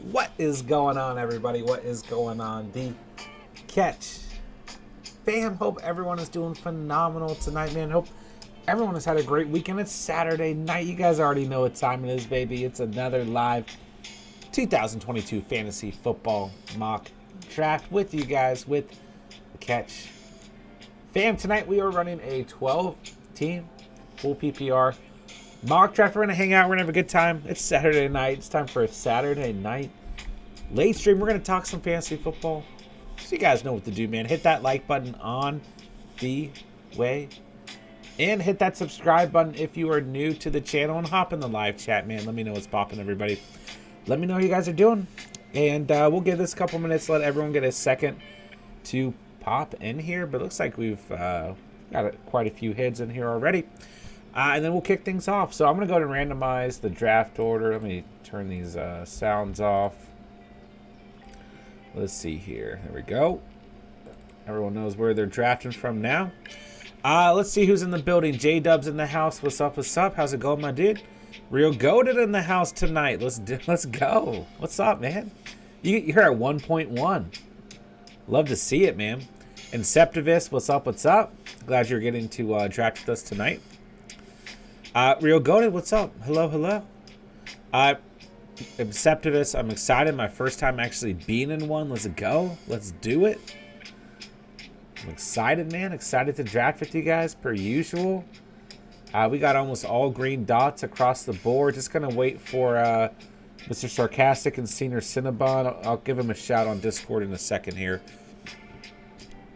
What is going on, everybody? What is going on? The Catch fam, hope everyone is doing phenomenal tonight, man. Hope everyone has had a great weekend. It's Saturday night. You guys already know what time it is, baby. It's another live 2022 fantasy football mock draft with you guys with the Catch fam. Tonight we are running a 12-team full PPR mock draft. We're going to hang out. We're going to have a good time. It's Saturday night. It's time for a Saturday night late stream. We're going to talk some fantasy football. So you guys know what to do, man. Hit that like button on the way. And hit that subscribe button if you are new to the channel. And hop in the live chat, man. Let me know what's popping, everybody. Let me know how you guys are doing. And we'll give this a couple minutes. Let everyone get a second to pop in here. But it looks like we've got quite a few heads in here already. And then we'll kick things off. So I'm going to go to randomize the draft order. Let me turn these sounds off. Let's see here. There we go. Everyone knows where they're drafting from now. Let's see who's in the building. J-Dub's in the house. What's up? What's up? How's it going, my dude? Real Goated in the house tonight. Let's go. What's up, man? You're at 1.1. Love to see it, man. Inceptivus, what's up? What's up? Glad you're getting to draft with us tonight. Real Goated, what's up? Hello, hello. Inceptivus, I'm excited. My first time actually being in one. Let's go. Let's do it. I'm excited, man. Excited to draft with you guys, per usual. We got almost all green dots across the board. Just going to wait for Mr. Sarcastic and Senior Cinnabon. I'll give him a shout on Discord in a second here.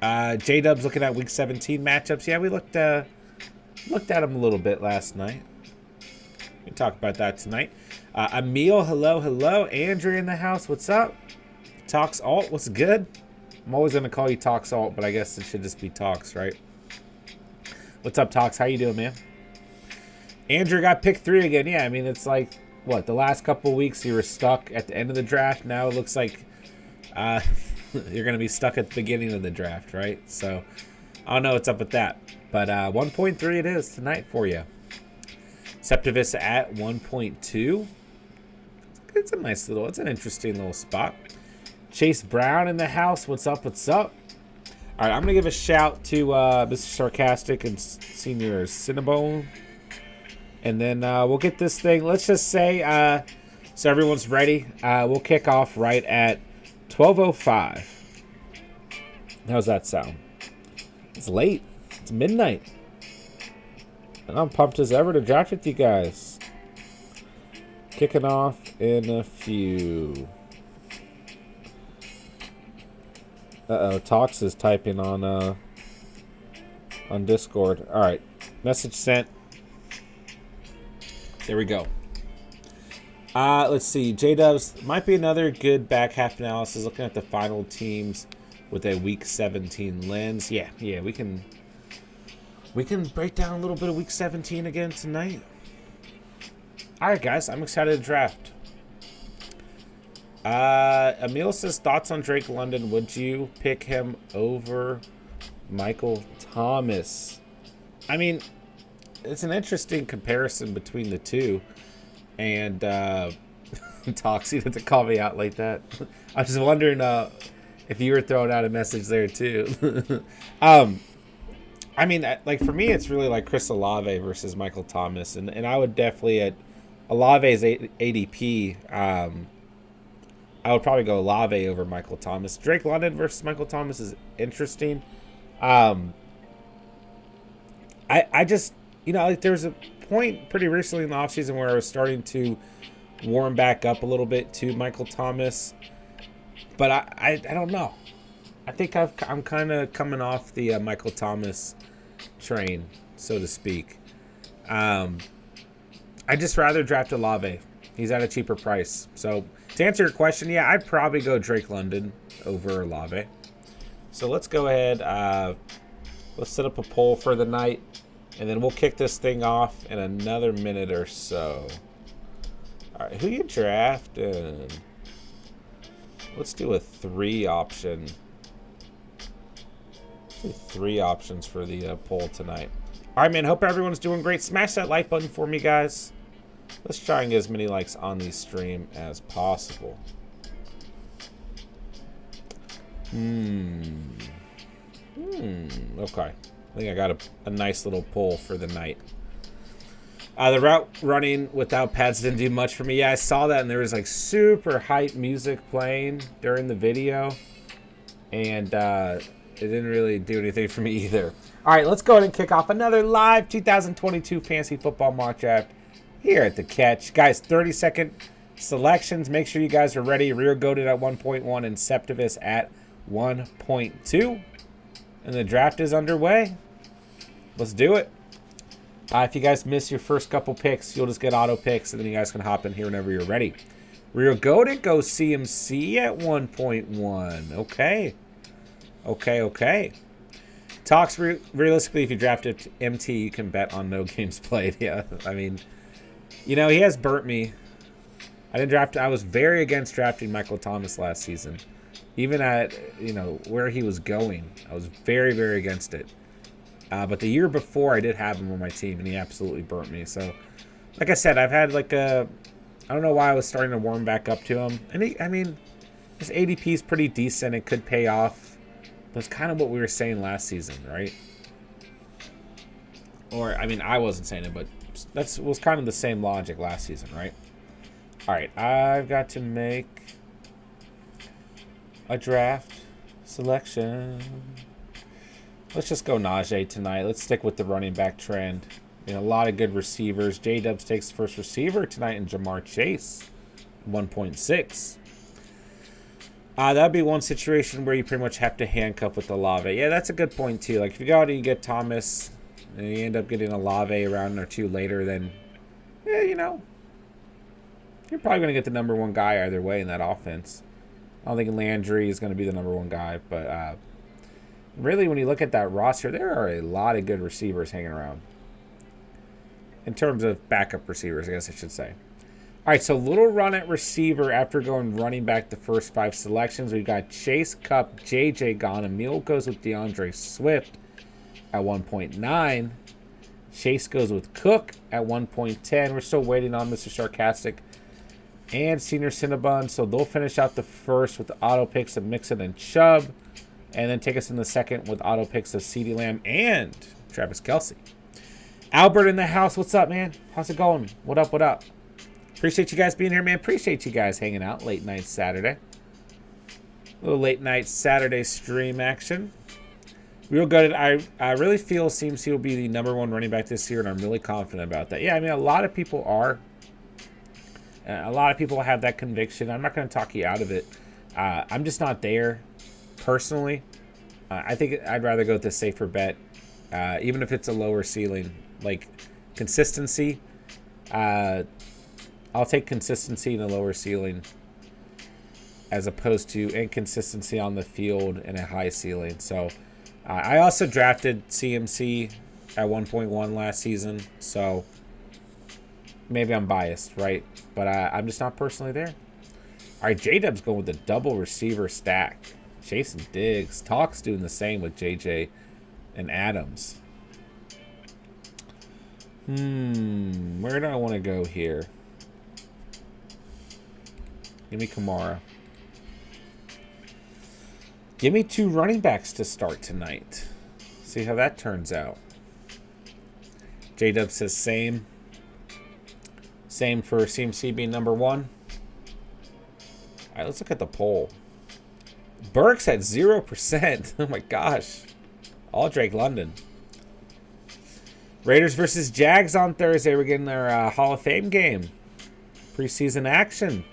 J-Dub's looking at Week 17 matchups. Yeah, we looked at him a little bit last night. We can talk about that tonight. Emil, hello, hello. Andrew in the house, what's up? Talks Alt, what's good? I'm always going to call you Talks Alt, but I guess it should just be Talks, right? What's up, Talks? How you doing, man? Andrew got pick 3 again. Yeah, I mean, it's like, what, the last couple of weeks you were stuck at the end of the draft. Now it looks like you're going to be stuck at the beginning of the draft, right? So I don't know what's up with that. But 1.3 it is tonight for you. Septivus at 1.2. It's a nice little, it's an interesting little spot. Chase Brown in the house. What's up? What's up? All right, I'm going to give a shout to Mr. Sarcastic and Senior Cinnabon. And then we'll get this thing. Let's just say, so everyone's ready. We'll kick off right at 12:05. How's that sound? It's late. It's midnight. And I'm pumped as ever to draft with you guys. Kicking off in a few. Uh-oh, Tox is typing on Discord. All right, message sent. There we go. Let's see. J-Dubs might be another good back half analysis. Looking at the final teams with a Week 17 lens. Yeah, we can break down a little bit of Week 17 again tonight. All right, guys, I'm excited to draft. Emil says, thoughts on Drake London. Would you pick him over Michael Thomas? I mean, it's an interesting comparison between the two. And Tox, you had to call me out like that. I was just wondering if you were throwing out a message there too. I mean, like for me, it's really like Chris Olave versus Michael Thomas, and I would definitely at Olave's ADP. I would probably go Olave over Michael Thomas. Drake London versus Michael Thomas is interesting. I just, you know, like there was a point pretty recently in the offseason where I was starting to warm back up a little bit to Michael Thomas, but I don't know. I think I'm kind of coming off the Michael Thomas train, so to speak. I just rather draft Olave. He's at a cheaper price. So to answer your question, yeah, I'd probably go Drake London over Olave. So let's go ahead. Let's set up a poll for the night, and then we'll kick this thing off in another minute or so. All right, who you drafting? Let's do a 3 option. 3 options for the poll tonight. All right, man. Hope everyone's doing great. Smash that like button for me, guys. Let's try and get as many likes on the stream as possible. Okay. I think I got a nice little pull for the night. The route running without pads didn't do much for me. Yeah, I saw that, and there was like super hype music playing during the video. And it didn't really do anything for me either. All right, let's go ahead and kick off another live 2022 Fantasy Football Mock Draft here at The Catch. Guys, 30-second selections. Make sure you guys are ready. Rear Goated at 1.1 and Septivus at 1.2. And the draft is underway. Let's do it. If you guys miss your first couple picks, you'll just get auto picks, and then you guys can hop in here whenever you're ready. Rear Goated goes CMC at 1.1. Okay. Talks realistically, if you drafted MT, you can bet on no games played. Yeah, I mean, you know, he has burnt me. I was very against drafting Michael Thomas last season. Even at, you know, where he was going, I was very, very against it. But the year before, I did have him on my team, and he absolutely burnt me. So, like I said, I've had like I don't know why I was starting to warm back up to him. And I mean, his ADP is pretty decent. It could pay off. But it's kind of what we were saying last season, right? Or, I mean, I wasn't saying it, but that was kind of the same logic last season, right? All right, I've got to make a draft selection. Let's just go Najee tonight. Let's stick with the running back trend. You know, a lot of good receivers. J-Dubs takes the first receiver tonight in Jamar Chase, 1.6. That'd be one situation where you pretty much have to handcuff with Olave. Yeah, that's a good point too. Like if you go out and you get Thomas, and you end up getting Olave a round or two later, then yeah, you know, you're probably going to get the number one guy either way in that offense. I don't think Landry is going to be the number one guy, but really, when you look at that roster, there are a lot of good receivers hanging around. In terms of backup receivers, I guess I should say. All right, so little run at receiver after going running back the first 5 selections. We've got Chase, Cup, JJ gone. Emil goes with DeAndre Swift at 1.9. Chase goes with Cook at 1.10. We're still waiting on Mr. Sarcastic and Senior Cinnabon, so they'll finish out the first with the auto picks of Mixon and Chubb, and then take us in the second with auto picks of CeeDee Lamb and Travis Kelce. Albert in the house, what's up, man? How's it going? What up? Appreciate you guys being here, man. Appreciate you guys hanging out late night Saturday. A little late night Saturday stream action. Real good. I really feel CMC will be the number one running back this year, and I'm really confident about that. Yeah, I mean, a lot of people are. A lot of people have that conviction. I'm not going to talk you out of it. I'm just not there, personally. I think I'd rather go with the safer bet, even if it's a lower ceiling. Like, consistency. I'll take consistency in a lower ceiling as opposed to inconsistency on the field and a high ceiling. So, I also drafted CMC at 1.1 last season, so maybe I'm biased, right? But I'm just not personally there. All right, J-Dub's going with the double receiver stack. Chase and Diggs. Talk's doing the same with JJ and Adams. Where do I want to go here? Give me Kamara. Give me 2 running backs to start tonight. See how that turns out. J-Dub says same. Same for CMC being number 1. All right, let's look at the poll. Burks at 0%. Oh my gosh. All Drake London. Raiders versus Jags on Thursday. We're getting their Hall of Fame game. Preseason action.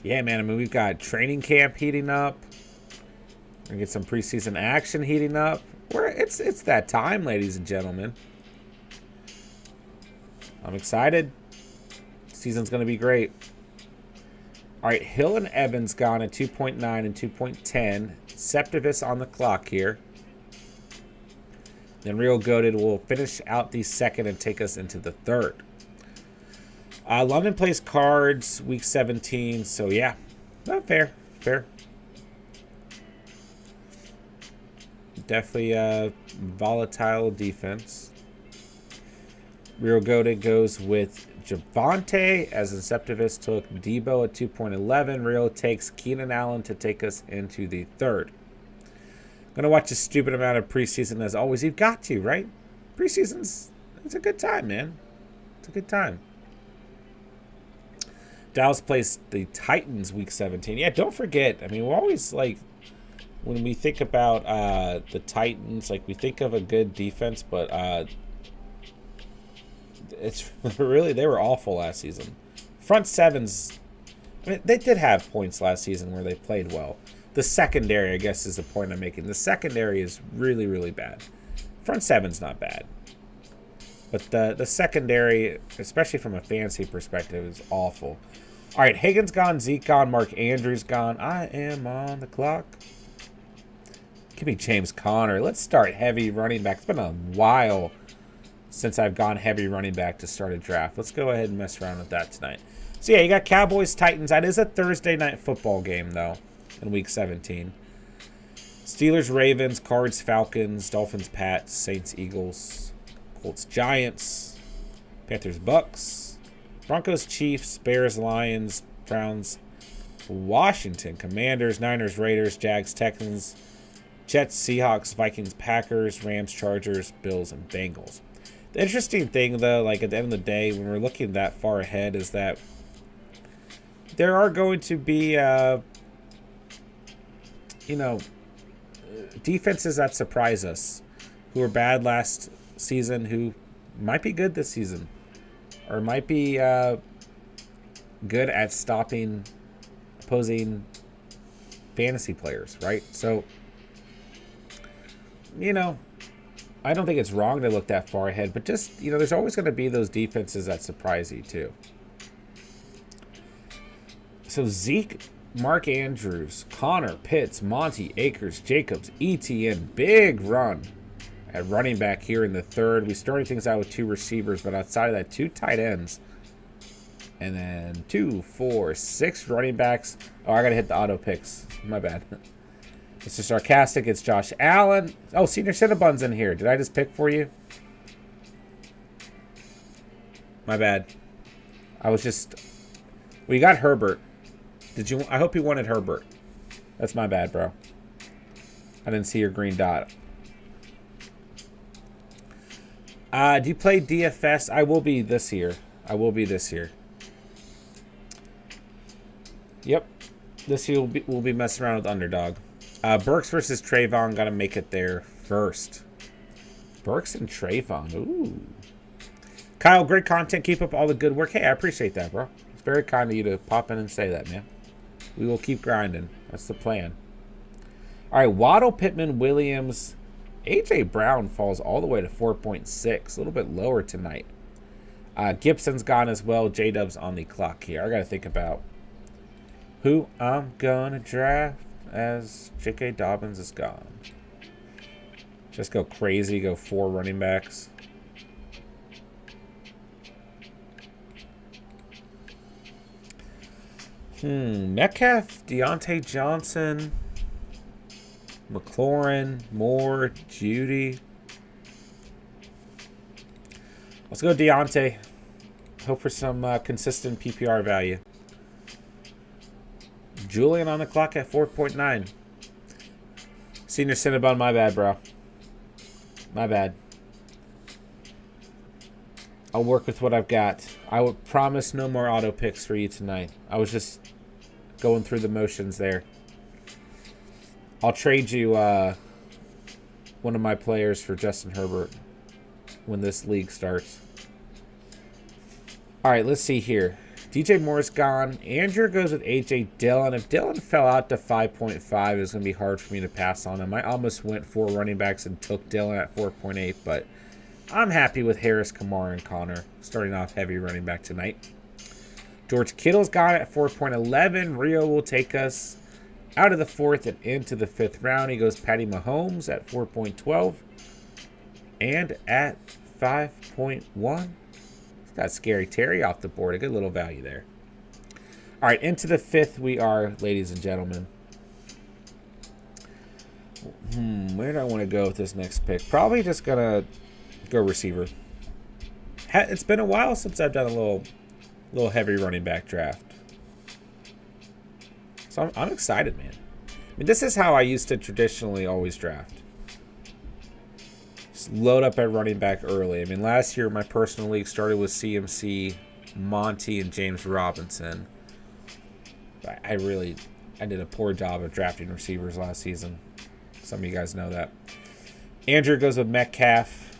Yeah, man. I mean, we've got training camp heating up. We're going to get some preseason action heating up. It's that time, ladies and gentlemen. I'm excited. Season's going to be great. All right, Hill and Evans gone at 2.9 and 2.10. Septivus on the clock here. Then Real Goated will finish out the second and take us into the third. London plays Cards week 17, so yeah. Fair. Definitely a volatile defense. Real Goated goes with Javonte, as Inceptivus took Debo at 2.11. Rio takes Keenan Allen to take us into the third. Going to watch a stupid amount of preseason as always. You've got to, right? Preseason's, it's a good time, man. It's a good time. Dallas plays the Titans week 17. Yeah, don't forget. I mean, we're always like, when we think about the Titans, like we think of a good defense, but it's really, they were awful last season. Front sevens, I mean, they did have points last season where they played well. The secondary, I guess, is the point I'm making. The secondary is really, really bad. Front seven's not bad. But the secondary, especially from a fantasy perspective, is awful. All right, Higgins gone, Zeke gone, Mark Andrews gone. I am on the clock. Give me James Conner. Let's start heavy running back. It's been a while since I've gone heavy running back to start a draft. Let's go ahead and mess around with that tonight. So, yeah, you got Cowboys, Titans. That is a Thursday night football game, though, in Week 17. Steelers, Ravens, Cards, Falcons, Dolphins, Pats, Saints, Eagles, Colts, Giants, Panthers, Bucks, Broncos, Chiefs, Bears, Lions, Browns, Washington, Commanders, Niners, Raiders, Jags, Texans, Jets, Seahawks, Vikings, Packers, Rams, Chargers, Bills, and Bengals. The interesting thing, though, like at the end of the day, when we're looking that far ahead, is that there are going to be, defenses that surprise us, who were bad last season, who might be good this season, or might be good at stopping opposing fantasy players, right? So, I don't think it's wrong to look that far ahead, but just, there's always going to be those defenses that surprise you too. So Zeke, Mark Andrews, Connor, Pitts, Monty, Akers, Jacobs, ETN, big run at running back here in the third. We started things out with 2 receivers, but outside of that, 2 tight ends. And then 2, 4, 6 running backs. Oh, I got to hit the auto picks. My bad. Mr. Sarcastic, it's Josh Allen. Oh, Senior Cinnabon's in here. Did I just pick for you? My bad. I was just... Well, you got Herbert. Did you? I hope you wanted Herbert. That's my bad, bro. I didn't see your green dot. Do you play DFS? I will be this year. Yep. This year we'll be messing around with Underdog. Burks versus Trayvon. Got to make it there first. Burks and Trayvon. Ooh. Kyle, great content. Keep up all the good work. Hey, I appreciate that, bro. It's very kind of you to pop in and say that, man. We will keep grinding. That's the plan. All right, Waddle, Pittman, Williams. A.J. Brown falls all the way to 4.6. A little bit lower tonight. Gibson's gone as well. J-Dub's on the clock here. I got to think about who I'm going to draft as J.K. Dobbins is gone. Just go crazy. Go 4 running backs. Metcalf, Deontay Johnson, McLaurin, Moore, Judy. Let's go Deontay. Hope for some consistent PPR value. Julian on the clock at 4.9. Senior Cinnabon, my bad, bro. My bad. I'll work with what I've got. I would promise no more auto picks for you tonight. I was just going through the motions there. I'll trade you one of my players for Justin Herbert when this league starts. All right, let's see here. DJ Moore's gone. Andrew goes with A.J. Dillon. If Dillon fell out to 5.5, it's going to be hard for me to pass on him. I almost went 4 running backs and took Dillon at 4.8, but I'm happy with Harris, Kamara, and Connor starting off heavy running back tonight. George Kittle's gone at 4.11. Rio will take us out of the 4th and into the 5th round. He goes Patty Mahomes at 4.12. And at 5.1, got Scary Terry off the board. A good little value there. All right, into the 5th we are, ladies and gentlemen. Where do I want to go with this next pick? Probably just going to go receiver. It's been a while since I've done a little little heavy running back draft. So I'm excited, man. I mean, this is how I used to traditionally always draft. Just load up at running back early. I mean, last year my personal league started with CMC, Monty, and James Robinson. I did a poor job of drafting receivers last season. Some of you guys know that. Andrew goes with Metcalf.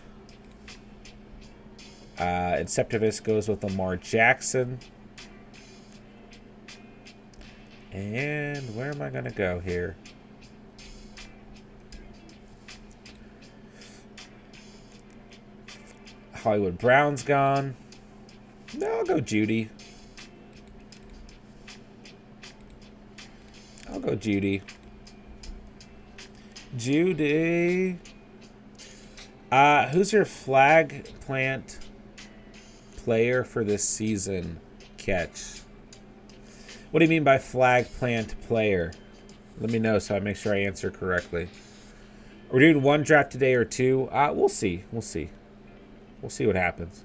Inceptivus goes with Lamar Jackson. And where am I going to go here? Hollywood Brown's gone. No, I'll go Judy. I'll go Judy. Judy. Who's your flag plant player for this season? Catch. What do you mean by flag plant player? Let me know so I make sure I answer correctly. We're doing one draft today or two. We'll see. We'll see. We'll see what happens.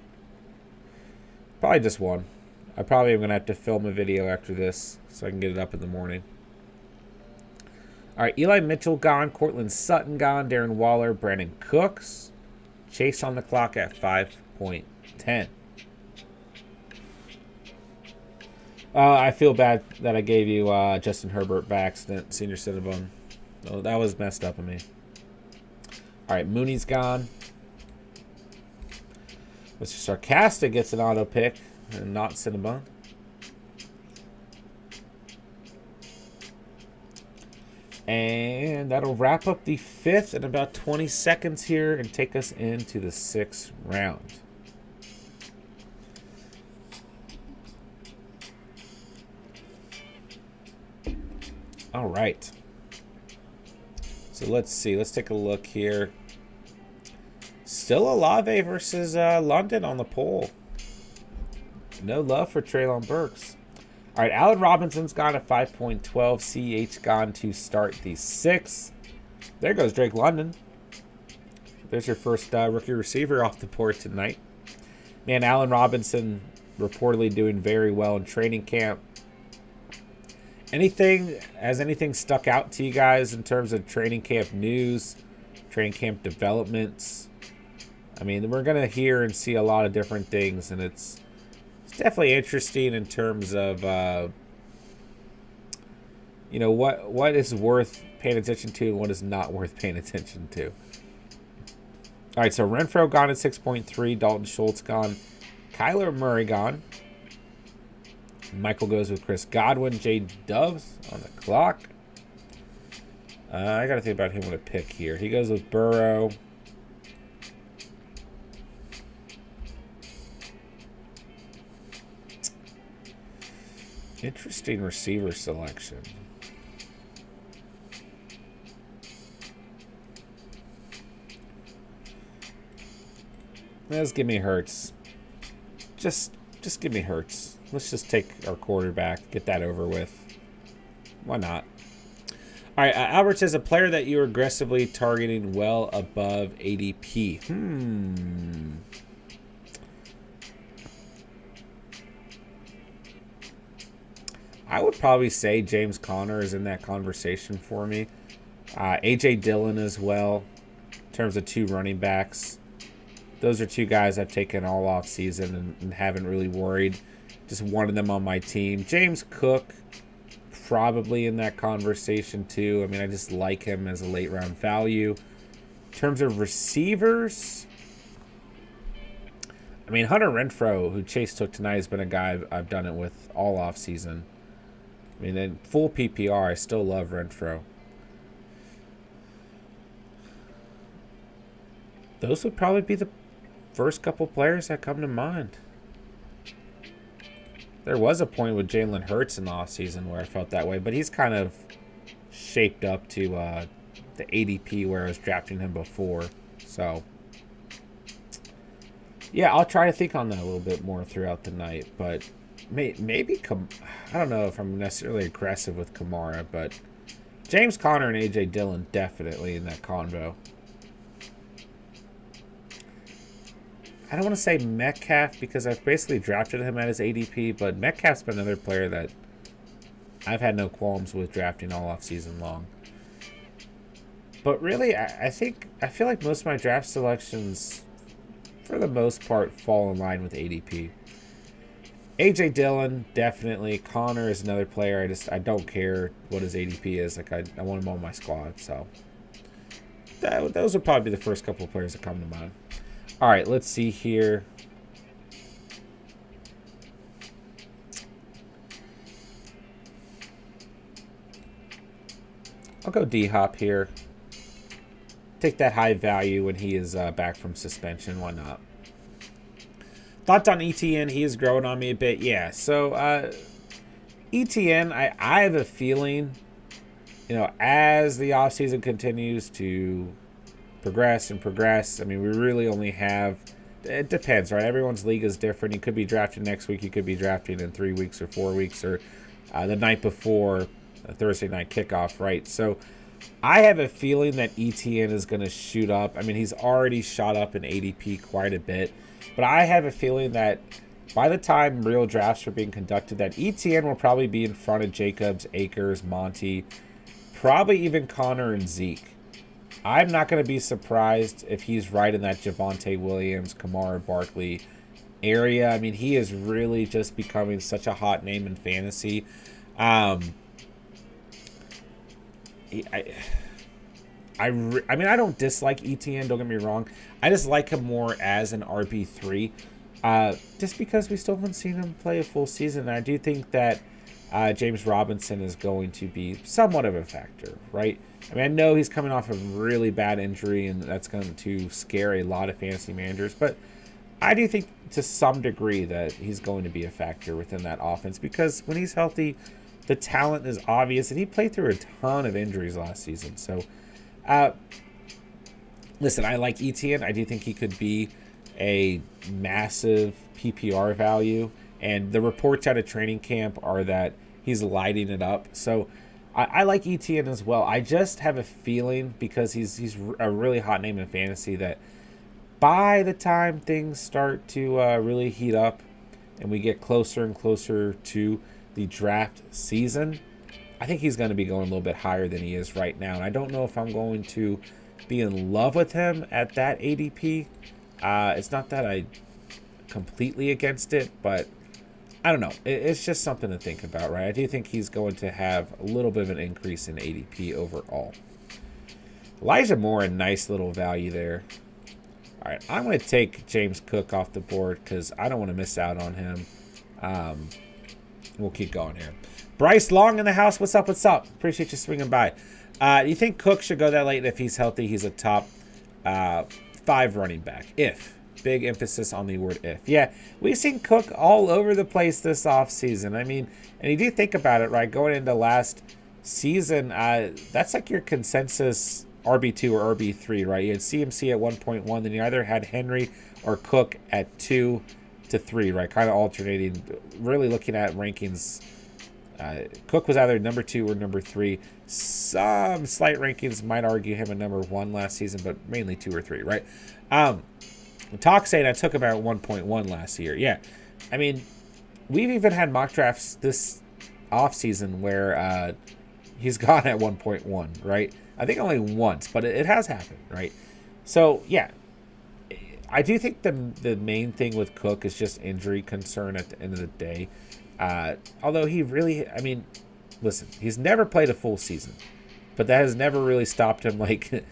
Probably just one. I probably am going to have to film a video after this so I can get it up in the morning. All right, Eli Mitchell gone. Cortland Sutton gone. Darren Waller. Brandon Cooks. Chase on the clock at 5.10. I feel bad that I gave you Justin Herbert by accident, senior Cinnabon. Oh, that was messed up of me. All right, Mooney's gone. Mr. Sarcastic gets an auto pick and not Cinnabon. And that'll wrap up the 5th in about 20 seconds here and take us into the 6th round. All right. So let's see. Let's take a look here. Still Olave versus London on the poll. No love for Treylon Burks. All right, Allen Robinson's gone at 5.12. CH gone to start the 6th. There goes Drake London. There's your first rookie receiver off the board tonight. Man, Allen Robinson reportedly doing very well in training camp. Has anything stuck out to you guys in terms of training camp news, training camp developments? I mean, we're going to hear and see a lot of different things, and it's definitely interesting in terms of, you know, what is worth paying attention to and what is not worth paying attention to. All right, so Renfro gone at 6.3. Dalton Schultz gone. Kyler Murray gone. Michael goes with Chris Godwin. J Dubs on the clock. I got to think about him with a pick here. He goes with Burrow. Interesting receiver selection. Let's give me Hurts. Just give me Hurts. Let's just take our quarterback, get that over with. Why not? All right, Albert says a player that you're aggressively targeting well above ADP. I would probably say James Conner is in that conversation for me. A.J. Dillon as well, in terms of 2 running backs. Those are 2 guys I've taken all off season and haven't really worried. Just wanted them on my team. James Cook, probably in that conversation too. I mean, I just like him as a late round value. In terms of receivers, I mean, Hunter Renfrow, who Chase took tonight, has been a guy I've done it with all off season. I mean, in full PPR, I still love Renfrow. Those would probably be the first couple players that come to mind. There was a point with Jalen Hurts in the offseason where I felt that way, but he's kind of shaped up to the ADP where I was drafting him before. So, yeah, I'll try to think on that a little bit more throughout the night, but maybe I don't know if I'm necessarily aggressive with Kamara, but James Conner and A.J. Dillon definitely in that convo. I don't want to say Metcalf because I've basically drafted him at his ADP, but Metcalf's been another player that I've had no qualms with drafting all off season long. But really, I feel like most of my draft selections, for the most part, fall in line with ADP. A.J. Dillon, definitely. Connor is another player. I don't care what his ADP is. Like, I want him on my squad. So, those would probably be the first couple of players that come to mind. All right, let's see here. I'll go D-Hop here. Take that high value when he is back from suspension. Why not? Thoughts on ETN? He is growing on me a bit. Yeah, so ETN, I have a feeling, you know, as the offseason continues to progress and progress, I mean, we really only have, it depends, right? Everyone's league is different. You could be drafting next week. You could be drafting in 3 weeks or 4 weeks or the night before a Thursday night kickoff, right? So I have a feeling that ETN is going to shoot up. I mean, he's already shot up in ADP quite a bit. But I have a feeling that by the time real drafts are being conducted, that ETN will probably be in front of Jacobs, Akers, Monty, probably even Connor and Zeke. I'm not going to be surprised if he's right in that Javonte Williams, Kamara Barkley area. I mean, he is really just becoming such a hot name in fantasy. I mean, I don't dislike ETN, don't get me wrong. I just like him more as an RB3, just because we still haven't seen him play a full season. And I do think that James Robinson is going to be somewhat of a factor, right? I mean, I know he's coming off a really bad injury, and that's going to scare a lot of fantasy managers, but I do think to some degree that he's going to be a factor within that offense, because when he's healthy, the talent is obvious, and he played through a ton of injuries last season. So, listen, I like ETN. I do think he could be a massive PPR value, and the reports out of training camp are that he's lighting it up. So I like ETN as well. I just have a feeling, because he's a really hot name in fantasy, that by the time things start to really heat up and we get closer and closer to the draft season, I think he's going to be going a little bit higher than he is right now. And I don't know if I'm going to be in love with him at that ADP. It's not that I completely against it, but I don't know. It's just something to think about, right? I do think he's going to have a little bit of an increase in ADP overall. Elijah Moore, a nice little value there. All right, I'm going to take James Cook off the board because I don't want to miss out on him. We'll keep going here. Bryce Long in the house. What's up? What's up? Appreciate you swinging by. You think Cook should go that late? If he's healthy, he's a top 5 running back. If. Big emphasis on the word if. Yeah, we've seen Cook all over the place this offseason. I mean, and you do think about it, right? Going into last season, that's like your consensus RB2 or RB3, right? You had CMC at 1.1, then you either had Henry or Cook at 2 to 3, right? Kind of alternating. Really looking at rankings, Cook was either number 2 or number 3. Some slight rankings might argue him a number 1 last season, but mainly 2 or 3, right? Talk saying I took him at 1.1 last year. Yeah, I mean, we've even had mock drafts this offseason where he's gone at 1.1, right? I think only once, but it has happened, right? So, yeah, I do think the main thing with Cook is just injury concern at the end of the day. Although he really, I mean, listen, he's never played a full season, but that has never really stopped him. Like,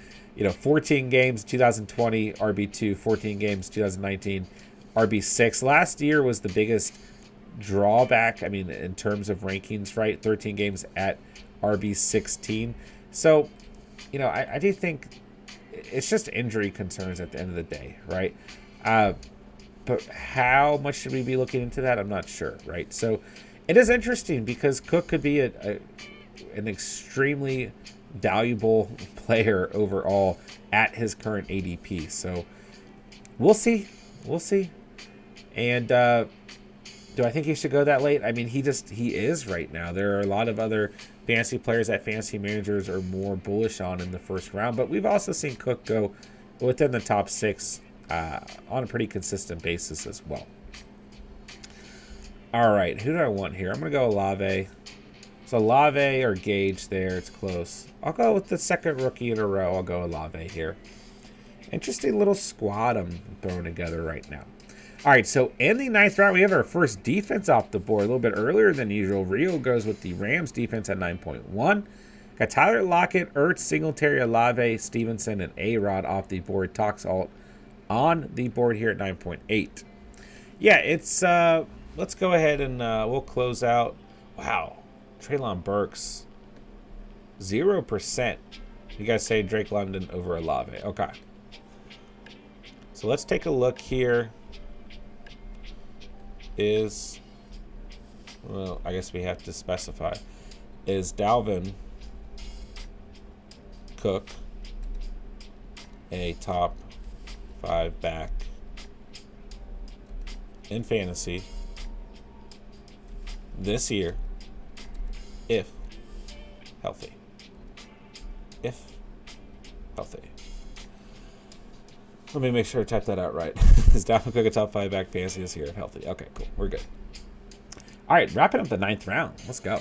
14 games 2020 RB2, 14 games 2019 RB6. Last year was the biggest drawback, I mean, in terms of rankings, right? 13 games at RB16. So, I do think it's just injury concerns at the end of the day, right? But how much should we be looking into that? I'm not sure, right? So it is interesting because Cook could be an extremely valuable player overall at his current ADP. So we'll see. And do I think he should go that late? I mean, he is right now. There are a lot of other fantasy players that fantasy managers are more bullish on in the first round, but we've also seen Cook go within the top 6 on a pretty consistent basis as well. All right, who do I want here? I'm going to go Olave. So Olave or Gage there. It's close. I'll go with the second rookie in a row. I'll go Olave here. Interesting little squad I'm throwing together right now. All right, so in the 9th round, we have our first defense off the board a little bit earlier than usual. Rio goes with the Rams defense at 9.1. Got Tyler Lockett, Ertz, Singletary, Olave, Stevenson, and A-Rod off the board. Tox Alt on the board here at 9.8. Yeah, it's... let's go ahead and we'll close out. Wow. Treylon Burks. 0%. You guys say Drake London over Olave. Okay. So let's take a look here. Well, I guess we have to specify. Is Dalvin Cook a top 5 back in fantasy this year if healthy? If healthy. Let me make sure I type that out right. Is Dalvin Cook a top 5 back fantasy this year if healthy? Okay, cool. We're good. All right, wrapping up the 9th round. Let's go.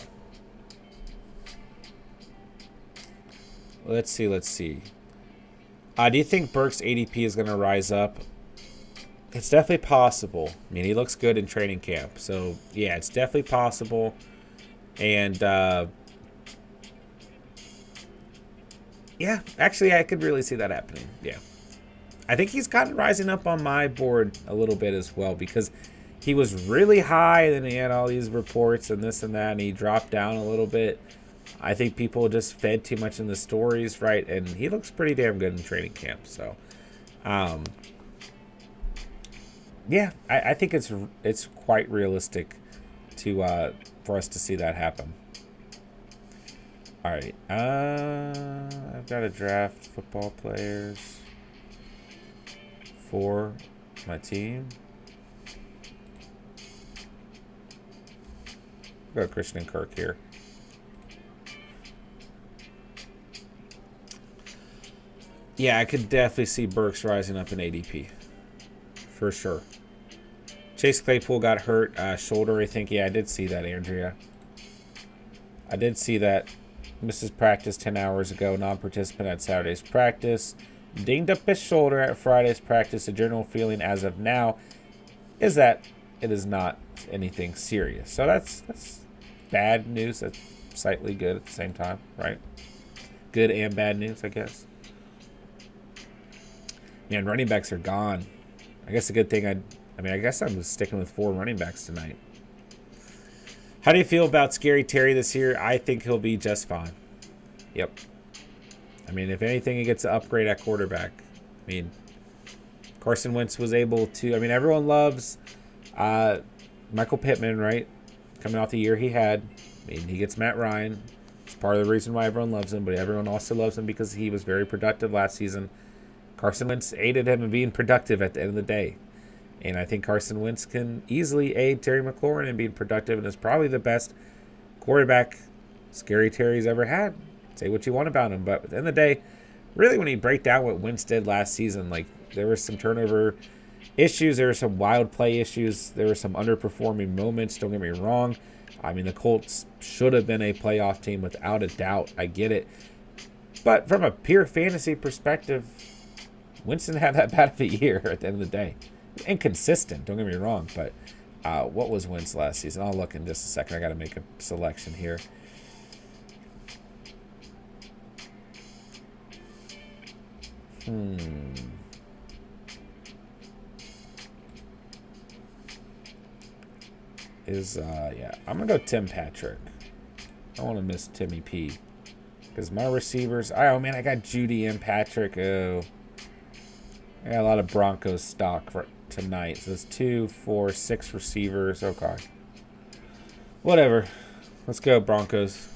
Let's see. Do you think Burks' ADP is going to rise up? It's definitely possible. I mean, he looks good in training camp. So, yeah, it's definitely possible. And, yeah, actually, I could really see that happening. Yeah. I think he's gotten rising up on my board a little bit as well because he was really high and then he had all these reports and this and that and he dropped down a little bit. I think people just fed too much in the stories, right? And he looks pretty damn good in training camp. So, yeah, I think it's quite realistic to for us to see that happen. All right, I've got to draft football players for my team. Go Christian Kirk here. Yeah, I could definitely see Burks rising up in ADP. For sure. Chase Claypool got hurt. Shoulder, I think. Yeah, I did see that, Andrea. I did see that. Misses practice 10 hours ago. Non-participant at Saturday's practice. Dinged up his shoulder at Friday's practice. The general feeling as of now is that it is not anything serious. So that's bad news. That's slightly good at the same time, right? Good and bad news, I guess. Man, running backs are gone. I guess a good thing I guess I'm sticking with 4 running backs tonight. How do you feel about Scary Terry this year? I think he'll be just fine. Yep. I mean, if anything, he gets an upgrade at quarterback. I mean, Carson Wentz was able to... I mean, everyone loves Michael Pittman, right? Coming off the year he had. I mean, he gets Matt Ryan. It's part of the reason why everyone loves him, but everyone also loves him because he was very productive last season. Carson Wentz aided him in being productive at the end of the day. And I think Carson Wentz can easily aid Terry McLaurin in being productive and is probably the best quarterback Scary Terry's ever had. Say what you want about him, but at the end of the day, really when you break down what Wentz did last season, like there were some turnover issues, there were some wild play issues, there were some underperforming moments, don't get me wrong. I mean, the Colts should have been a playoff team without a doubt. I get it. But from a pure fantasy perspective, Winston had that bad of a year at the end of the day. Inconsistent, don't get me wrong, but what was Wentz last season? I'll look in just a second. I got to make a selection here. Yeah, I'm going to go Tim Patrick. I don't want to miss Timmy P. Because my receivers... Oh, man, I got Judy and Patrick. Oh. I got a lot of Broncos stock for tonight. So it's 2, 4, 6 receivers. Okay. Whatever. Let's go, Broncos.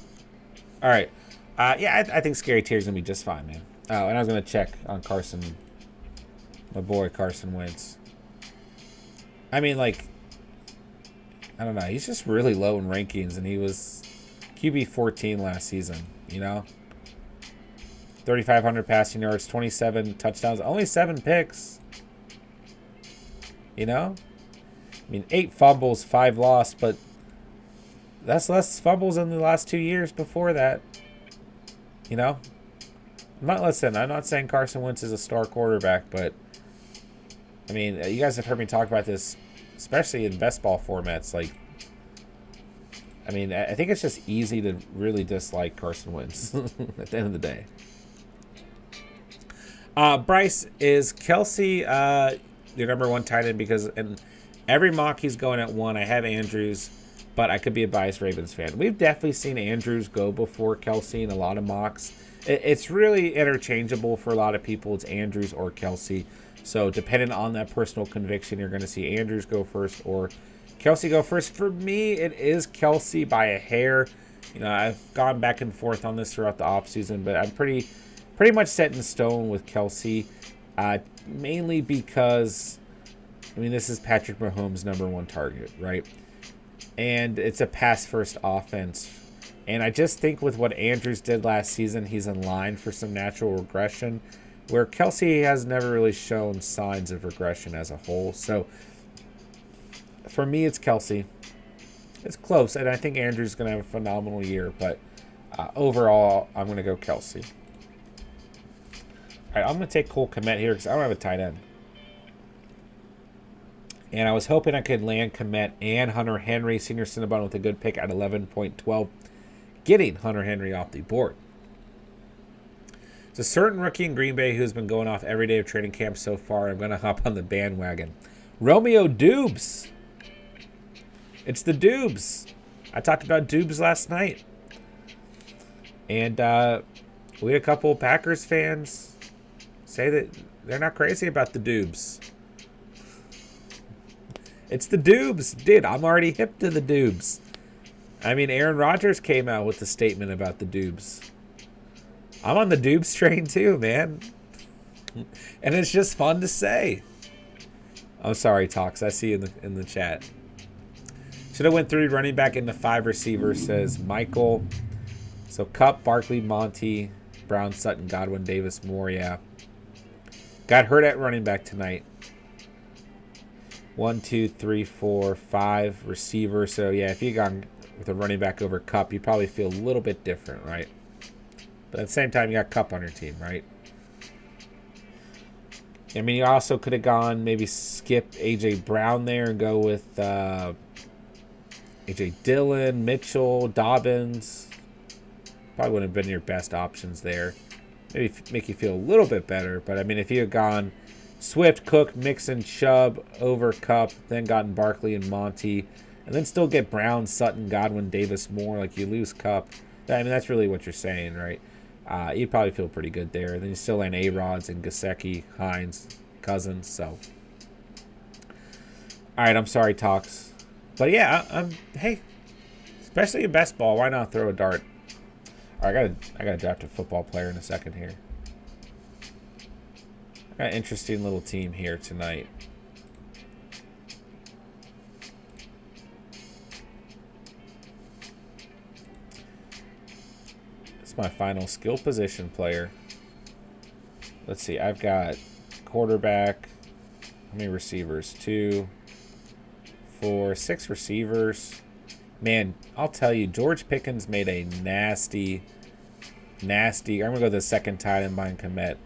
All right. Yeah, I think Scary Terry's going to be just fine, man. Oh, and I was going to check on Carson. My boy, Carson Wentz. I mean, like... I don't know. He's just really low in rankings, and he was QB 14 last season, you know? 3,500 passing yards, 27 touchdowns, only 7 picks. You know? I mean, 8 fumbles, 5 lost, but that's less fumbles than the last 2 years before that. You know? I'm not saying Carson Wentz is a star quarterback, but I mean, you guys have heard me talk about this, especially in best ball formats. Like, I mean, I think it's just easy to really dislike Carson Wentz at the end of the day. Bryce, is Kelsey your number 1 tight end? Because in every mock he's going at 1. I have Andrews, but I could be a biased Ravens fan. We've definitely seen Andrews go before Kelsey in a lot of mocks. It's really interchangeable for a lot of people. It's Andrews or Kelsey. So depending on that personal conviction, you're going to see Andrews go first or Kelsey go first. For me, it is Kelsey by a hair. You know, I've gone back and forth on this throughout the offseason, but I'm pretty much set in stone with Kelsey. Mainly because, I mean, this is Patrick Mahomes' number 1 target, right? And it's a pass-first offense. And I just think with what Andrews did last season, he's in line for some natural regression, where Kelsey has never really shown signs of regression as a whole. So for me, it's Kelsey. It's close, and I think Andrews is going to have a phenomenal year, but overall, I'm going to go Kelsey. All right, I'm going to take Cole Kmet here because I don't have a tight end. And I was hoping I could land Kmet and Hunter Henry, senior Cinnabon, with a good pick at 11.12, getting Hunter Henry off the board. It's a certain rookie in Green Bay who's been going off every day of training camp so far. I'm going to hop on the bandwagon. Romeo Doubs. It's the Doubs. I talked about Doubs last night. And we had a couple Packers fans say that they're not crazy about the Doubs. It's the Doubs. Dude, I'm already hip to the Doubs. I mean, Aaron Rodgers came out with a statement about the Doubs. I'm on the Doubs train too, man. And it's just fun to say. I'm sorry, Tox. I see you in the chat. Should have went 3 running back into 5 receivers, says Michael. So Kupp, Barkley, Monty, Brown, Sutton, Godwin, Davis, Moore, yeah. Got hurt at running back tonight. 1, 2, 3, 4, 5 receivers. So yeah, if you gone with a running back over Kupp, you probably feel a little bit different, right? But at the same time, you got Kupp on your team, right? I mean, you also could have gone maybe skip A.J. Brown there and go with A.J. Dillon, Mitchell, Dobbins. Probably wouldn't have been your best options there. Maybe make you feel a little bit better. But, I mean, if you had gone Swift, Cook, Mixon, Chubb over Kupp, then gotten Barkley and Monty, and then still get Brown, Sutton, Godwin, Davis, Moore, like you lose Kupp. I mean, that's really what you're saying, right? You'd probably feel pretty good there. Then you still land A-Rods and Gesicki, Hines, Cousins, so. All right, I'm sorry, Tox. But, yeah, hey, especially in best ball, why not throw a dart? All right, I gotta draft a football player in a second here. I got an interesting little team here tonight. It's my final skill position player. Let's see, I've got quarterback. How many receivers? 2, 4, 6 receivers. Man, I'll tell you, George Pickens made a nasty, I'm going to go the second tight end behind Kmet.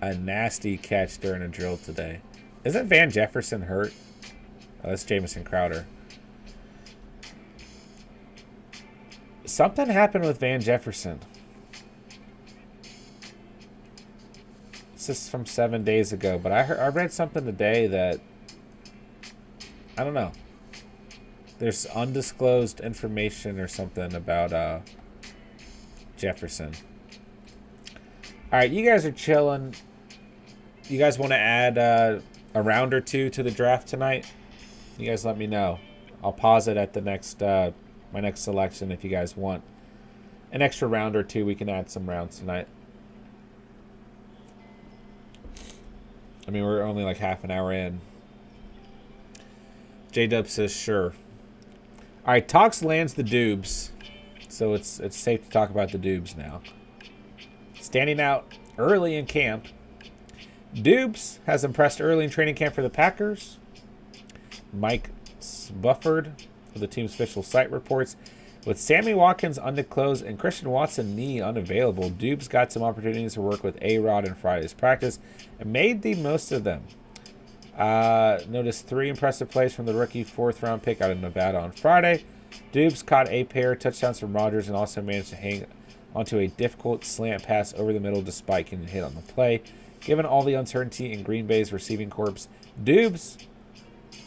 A nasty catch during a drill today. Isn't Van Jefferson hurt? Oh, that's Jamison Crowder. Something happened with Van Jefferson. This is from 7 days ago, but I read something today that, I don't know. There's undisclosed information or something about Jefferson. All right, you guys are chilling. You guys want to add a round or two to the draft tonight? You guys let me know. I'll pause it at the next my next selection if you guys want an extra round or two. We can add some rounds tonight. I mean, we're only like half an hour in. J-Dub says sure. All right, Tox lands the Doubs, so it's safe to talk about the Doubs now. Standing out early in camp, Doubs has impressed early in training camp for the Packers. Mike Sbufford for the team's official site reports. With Sammy Watkins undisclosed and Christian Watson knee unavailable, Dubes got some opportunities to work with A-Rod in Friday's practice and made the most of them. Notice 3 impressive plays from the rookie 4th-round pick out of Nevada on Friday. Dubes caught a pair of touchdowns from Rodgers and also managed to hang onto a difficult slant pass over the middle despite getting hit on the play. Given all the uncertainty in Green Bay's receiving corps, Dubes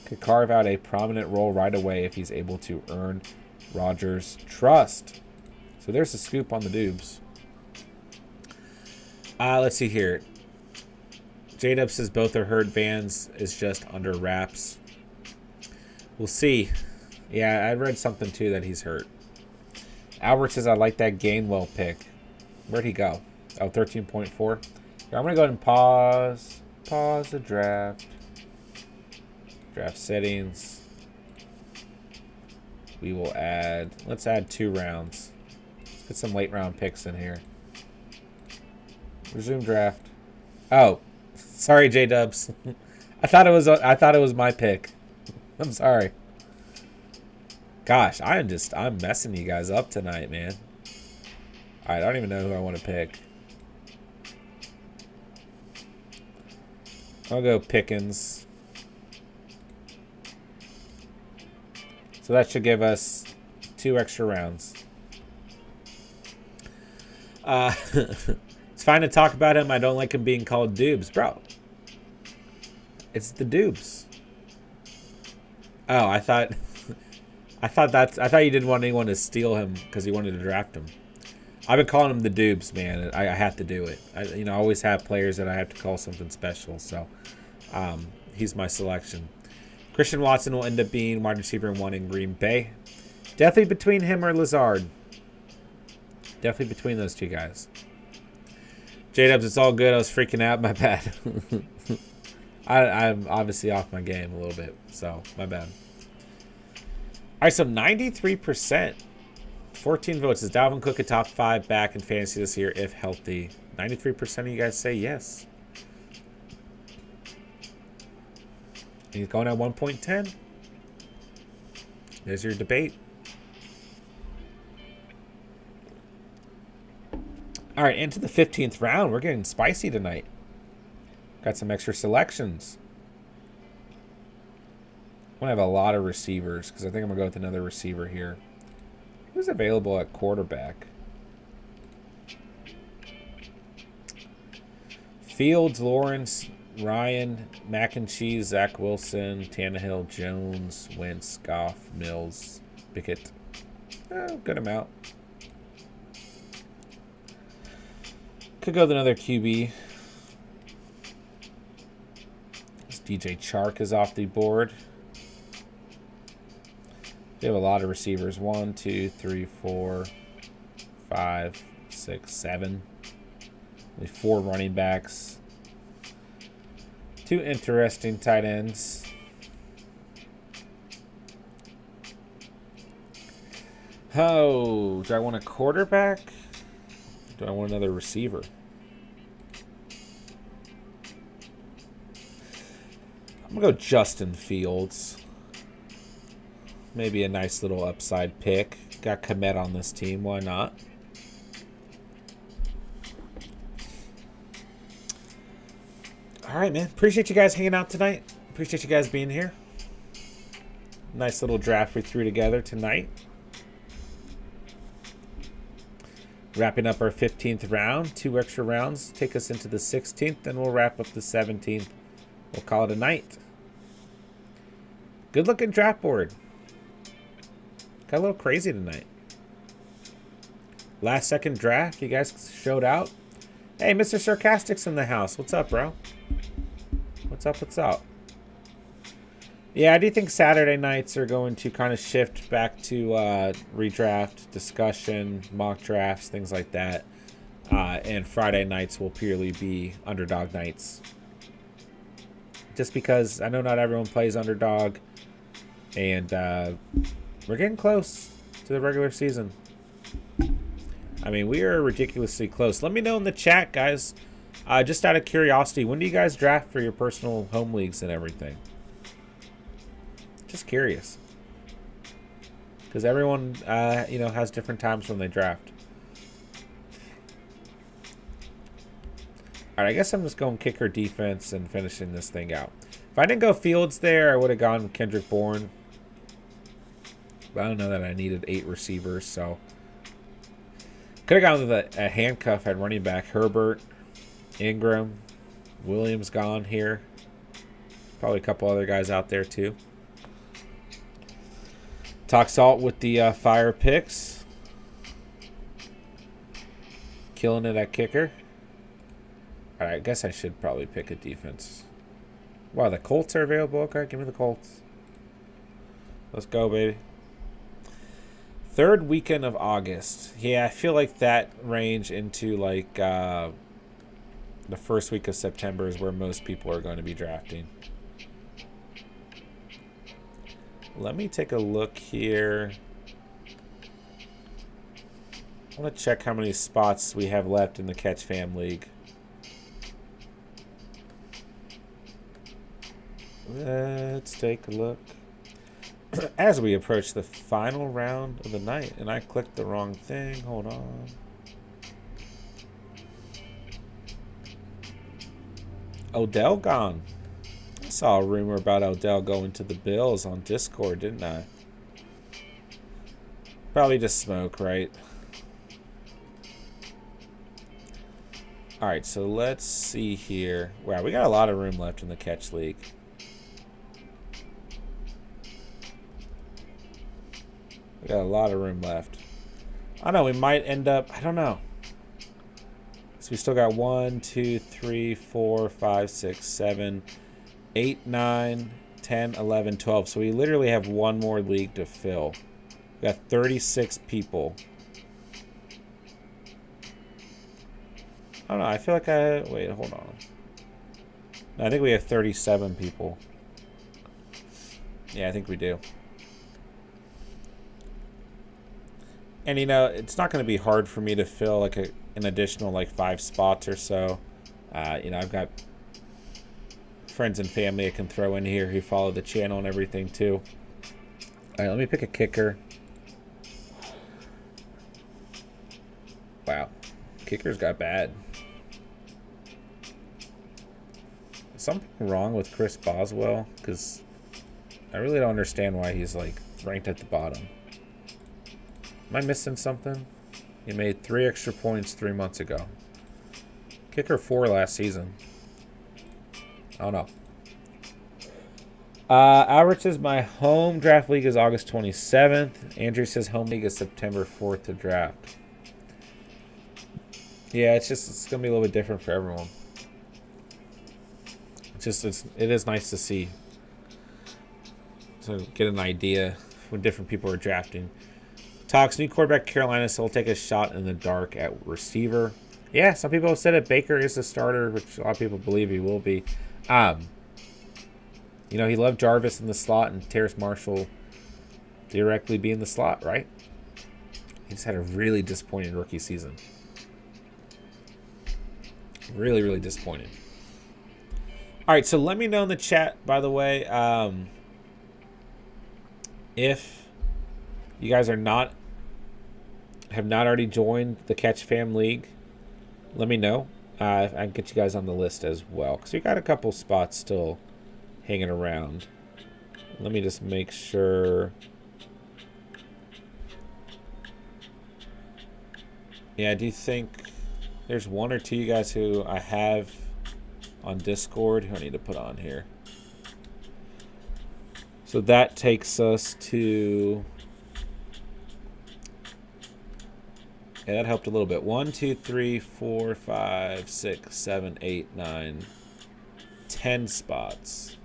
could carve out a prominent role right away if he's able to earn Rodgers' trust. So there's the scoop on the Dubes. Let's see here. J-Dub says both are hurt. Vans is just under wraps. We'll see. Yeah, I read something too that he's hurt. Albert says I like that Gainwell pick. Where'd he go? Oh, 13.4. I'm going to go ahead and pause the draft. Draft settings. We will add, let's add 2 rounds. Let's get some late round picks in here. Resume draft. Oh, sorry, J-Dubs. I thought it was my pick. I'm sorry. Gosh, I'm messing you guys up tonight, man. All right, I don't even know who I want to pick. I'll go Pickens. So that should give us 2 extra rounds. It's fine to talk about him. I don't like him being called Dubes, bro. It's the Dubes. Oh, I thought you didn't want anyone to steal him because you wanted to draft him. I've been calling him the Dubes, man. I have to do it. I always have players that I have to call something special. So he's my selection. Christian Watson will end up being wide receiver 1 in Green Bay. Definitely between him or Lazard. Definitely between those 2 guys. J-Dubs, it's all good. I was freaking out. My bad. I'm obviously off my game a little bit. So, my bad. All right, so 93%. 14 votes. Is Dalvin Cook a top 5 back in fantasy this year if healthy? 93% of you guys say yes. He's going at 1.10. There's your debate. All right, into the 15th round. We're getting spicy tonight. Got some extra selections. I'm going to have a lot of receivers because I think I'm going to go with another receiver here. Who's available at quarterback? Fields, Lawrence, Ryan, Mac and Cheese, Zach Wilson, Tannehill, Jones, Wentz, Goff, Mills, Pickett. Good amount. Could go with another QB. This DJ Chark is off the board. They have a lot of receivers. 1, 2, 3, 4, 5, 6, 7. Only 4 running backs. 2 interesting tight ends. Oh, do I want a quarterback? Do I want another receiver? I'm going to go Justin Fields. Maybe a nice little upside pick. Got Komet on this team. Why not? All right, man. Appreciate you guys hanging out tonight. Appreciate you guys being here. Nice little draft we threw together tonight. Wrapping up our 15th round. 2 extra rounds take us into the 16th. Then we'll wrap up the 17th. We'll call it a night. Good looking draft board. Got a little crazy tonight. Last second draft. You guys showed out. Hey, Mr. Sarcastic's in the house. What's up, bro? What's up? What's up? Yeah, I do think Saturday nights are going to kind of shift back to redraft, discussion, mock drafts, things like that. And Friday nights will purely be Underdog nights. Just because I know not everyone plays Underdog. And we're getting close to the regular season. I mean, we are ridiculously close. Let me know in the chat, guys. Just out of curiosity, when do you guys draft for your personal home leagues and everything? Just curious. Because everyone, you know, has different times when they draft. All right, I guess I'm just going kicker defense and finishing this thing out. If I didn't go Fields there, I would have gone Kendrick Bourne. But I don't know that I needed 8 receivers, so. Could have gone with a handcuff at running back. Herbert, Ingram, Williams gone here. Probably a couple other guys out there, too. Talk Salt with the fire picks. Killing it at kicker. All right, I guess I should probably pick a defense. Wow, the Colts are available. Okay, give me the Colts. Let's go, baby. Third weekend of August. Yeah, I feel like that range into like the first week of September is where most people are going to be drafting. Let me take a look here. I want to check how many spots we have left in the Catch Fam League. Let's take a look. As we approach the final round of the night, and I clicked the wrong thing. Hold on. Odell gone. I saw a rumor about Odell going to the Bills on Discord, didn't I? Probably just smoke, right? All right, so let's see here. Wow, we got a lot of room left in the Catch League. We got a lot of room left. I know we might end up, I don't know. So we still got 1, 2, 3, 4, 5, 6, 7, 8, 9, 10, 11, 12. So we literally have one more league to fill. We got 36 people. I don't know. I feel like wait, hold on. No, I think we have 37 people. Yeah, I think we do. And, you know, it's not going to be hard for me to fill like an additional like 5 spots or so. You know, I've got friends and family I can throw in here who follow the channel and everything too. All right, let me pick a kicker. Wow, kickers got bad. Is something wrong with Chris Boswell? Because I really don't understand why he's like ranked at the bottom. Am I missing something? He made 3 extra points 3 months ago. Kicker 4 last season. I don't know. Albert says my home draft league is August 27th. Andrew says home league is September 4th to draft. Yeah, it's going to be a little bit different for everyone. It is nice to see. So get an idea when different people are drafting. Talks new quarterback Carolina, so we'll take a shot in the dark at receiver. Yeah, some people have said that Baker is the starter, which a lot of people believe he will be. You know, he loved Jarvis in the slot and Terrace Marshall directly be in the slot, right? He just had a really disappointing rookie season. Really, really disappointing. All right, so let me know in the chat, by the way, if you guys have not already joined the Catch Fam League, let me know. I can get you guys on the list as well, because we got a couple spots still hanging around. Let me just make sure. Yeah, I do think there's 1 or 2 you guys who I have on Discord who I need to put on here. So that takes us to... Yeah, that helped a little bit. 1, 2, 3, 4, 5, 6, 7, 8, 9, 10 spots.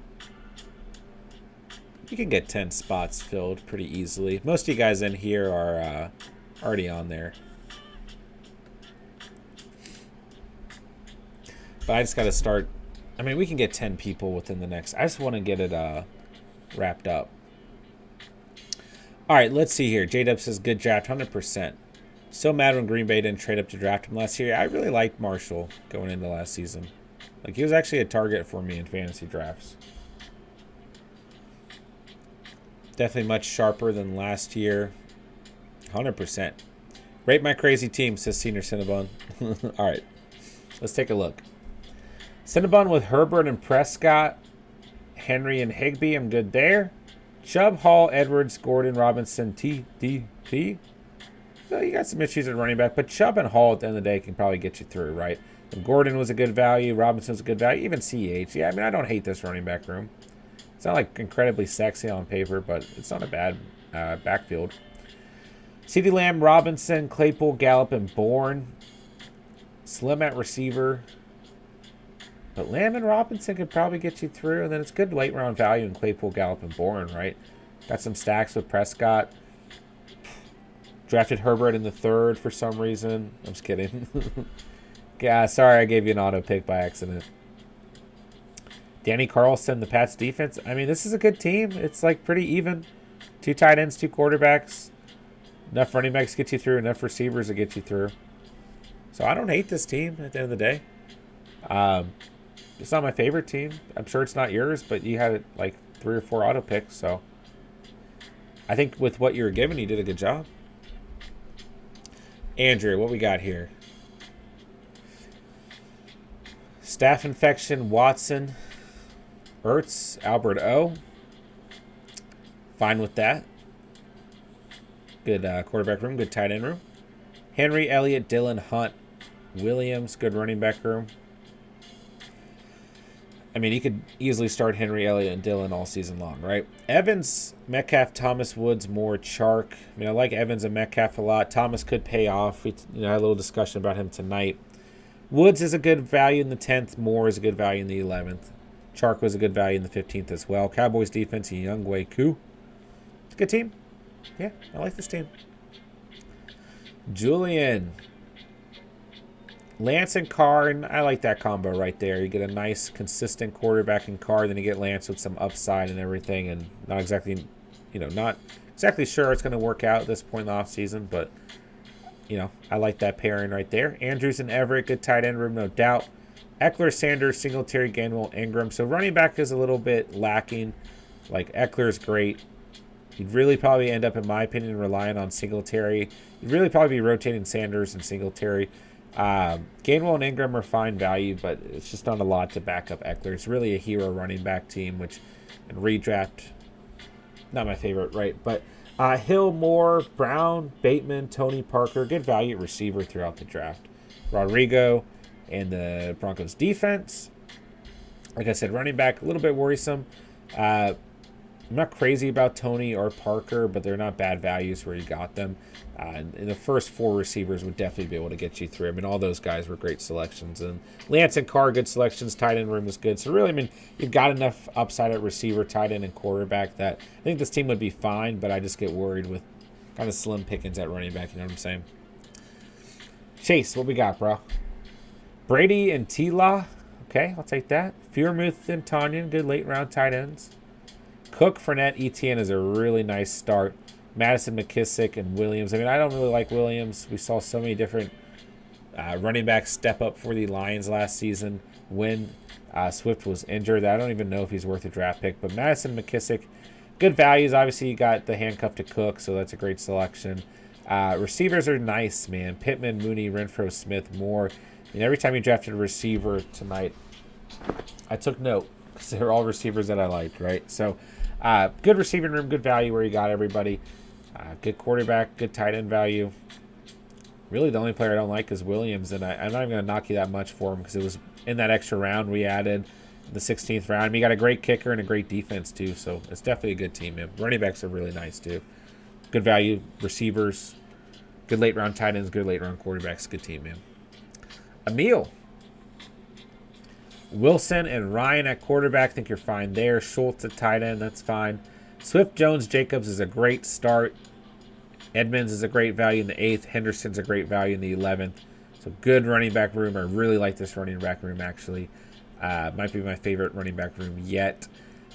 You can get 10 spots filled pretty easily. Most of you guys in here are already on there. But I just got to start. I mean, we can get 10 people within the next. I just want to get it wrapped up. All right, let's see here. J-Dub says good draft, 100%. So mad when Green Bay didn't trade up to draft him last year. I really liked Marshall going into last season. Like, he was actually a target for me in fantasy drafts. Definitely much sharper than last year. 100%. Rate my crazy team, says Senior Cinnabon. All right, let's take a look. Cinnabon with Herbert and Prescott, Henry and Higbee. I'm good there. Chubb, Hall, Edwards, Gordon, Robinson, TDP. So you got some issues at running back, but Chubb and Hall at the end of the day can probably get you through, right? And Gordon was a good value. Robinson was a good value. Even CH. Yeah, I mean, I don't hate this running back room. It's not like incredibly sexy on paper, but it's not a bad backfield. CeeDee Lamb, Robinson, Claypool, Gallup, and Bourne. Slim at receiver. But Lamb and Robinson could probably get you through. And then it's good late round value in Claypool, Gallup, and Bourne, right? Got some stacks with Prescott. Drafted Herbert in the 3rd for some reason. I'm just kidding. Yeah, sorry I gave you an auto pick by accident. Danny Carlson, the Pats defense. I mean, this is a good team. It's like pretty even. 2 tight ends, 2 quarterbacks. Enough running backs to get you through. Enough receivers to get you through. So I don't hate this team at the end of the day. It's not my favorite team. I'm sure it's not yours, but you had like 3 or 4 auto picks. So I think with what you were given, you did a good job. Andrew, what we got here? Staph infection, Watson, Ertz, Albert O. Fine with that. Good quarterback room, good tight end room. Henry, Elliott, Dillon, Hunt, Williams, good running back room. I mean, you could easily start Henry, Elliott, and Dillon all season long, right? Evans, Metcalf, Thomas, Woods, Moore, Chark. I mean, I like Evans and Metcalf a lot. Thomas could pay off. We had a little discussion about him tonight. Woods is a good value in the 10th. Moore is a good value in the 11th. Chark was a good value in the 15th as well. Cowboys defense, Younghoe Koo. It's a good team. Yeah, I like this team. Julian. Lance and Carr, and I like that combo right there. You get a nice, consistent quarterback in Carr, then you get Lance with some upside and everything, and not exactly sure it's going to work out at this point in the offseason, but, I like that pairing right there. Andrews and Everett, good tight end room, no doubt. Eckler, Sanders, Singletary, Gainwell, Ingram. So running back is a little bit lacking. Like, Eckler is great. You'd really probably end up, in my opinion, relying on Singletary. You'd really probably be rotating Sanders and Singletary. Gainwell and Ingram are fine value, but it's just not a lot to back up Eckler. It's really a hero running back team, which in redraft, not my favorite, right? But Hill, Moore, Brown, Bateman, Tony Parker, good value at receiver throughout the draft. Rodrigo and the Broncos defense. Like I said, running back, a little bit worrisome. I'm not crazy about Tony or Parker, but they're not bad values where you got them. And the first 4 receivers would definitely be able to get you through. I mean, all those guys were great selections. And Lance and Carr, good selections. Tight end room is good. So really, I mean, you've got enough upside at receiver, tight end, and quarterback that I think this team would be fine, but I just get worried with kind of slim pickings at running back. You know what I'm saying? Chase, what we got, bro? Brady and T-Law. Okay, I'll take that. Fiermuth and Tanyan, good late round tight ends. Cook, Fournette, Etienne is a really nice start. Madison, McKissick, and Williams. I mean, I don't really like Williams. We saw so many different running backs step up for the Lions last season when Swift was injured. I don't even know if he's worth a draft pick. But Madison, McKissick, good values. Obviously, you got the handcuff to Cook, so that's a great selection. Receivers are nice, man. Pittman, Mooney, Renfro, Smith, Moore. And every time you drafted a receiver tonight, I took note because they're all receivers that I liked, right? So, good receiving room, good value where you got everybody. Good quarterback, good tight end value. Really, the only player I don't like is Williams, and I'm not even going to knock you that much for him because it was in that extra round we added, the 16th round. I mean, you got a great kicker and a great defense, too, so it's definitely a good team, man. Running backs are really nice, too. Good value, receivers, good late-round tight ends, good late-round quarterbacks, good team, man. Emil. Wilson and Ryan at quarterback, I think you're fine there. Schultz at tight end, that's fine. Swift, Jones, Jacobs is a great start. Edmonds is a great value in the 8th. Henderson's a great value in the 11th. So good running back room. I really like this running back room, actually. Might be my favorite running back room yet.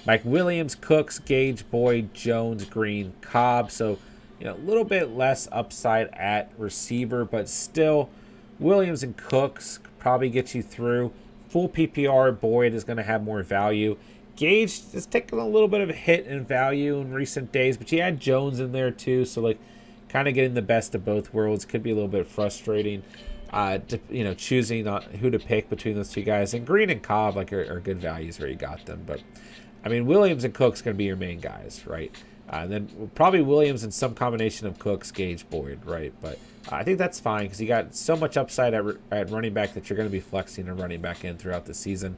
Mike Williams, Cooks, Gage, Boyd, Jones, Green, Cobb. So, a little bit less upside at receiver, but still, Williams and Cooks probably get you through. Full PPR, Boyd is going to have more value. Gage is taking a little bit of a hit in value in recent days, but you had Jones in there too, so like kind of getting the best of both worlds could be a little bit frustrating. Choosing who to pick between those two guys, and Green and Cobb are good values where you got them, but I mean Williams and Cook's going to be your main guys, right? And then probably Williams and some combination of Cooks, Gage, Boyd, right? But I think that's fine because you got so much upside at running back that you're going to be flexing and running back in throughout the season,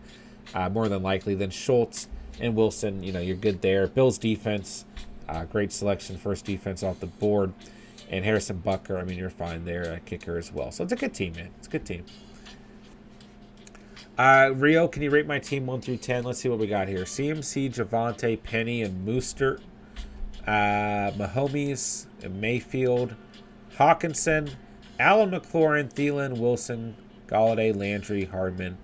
more than likely. Then Schultz and Wilson, you're good there. Bills defense, great selection, first defense off the board. And Harrison Butker, I mean, you're fine there at kicker as well. So it's a good team, man. It's a good team. Rio, can you rate my team 1 through 10? Let's see what we got here. CMC, Javonte, Penny, and Moostert. Mahomes, Mayfield, Hawkinson, Allen McLaurin, Thielen, Wilson, Galladay, Landry, Hardman,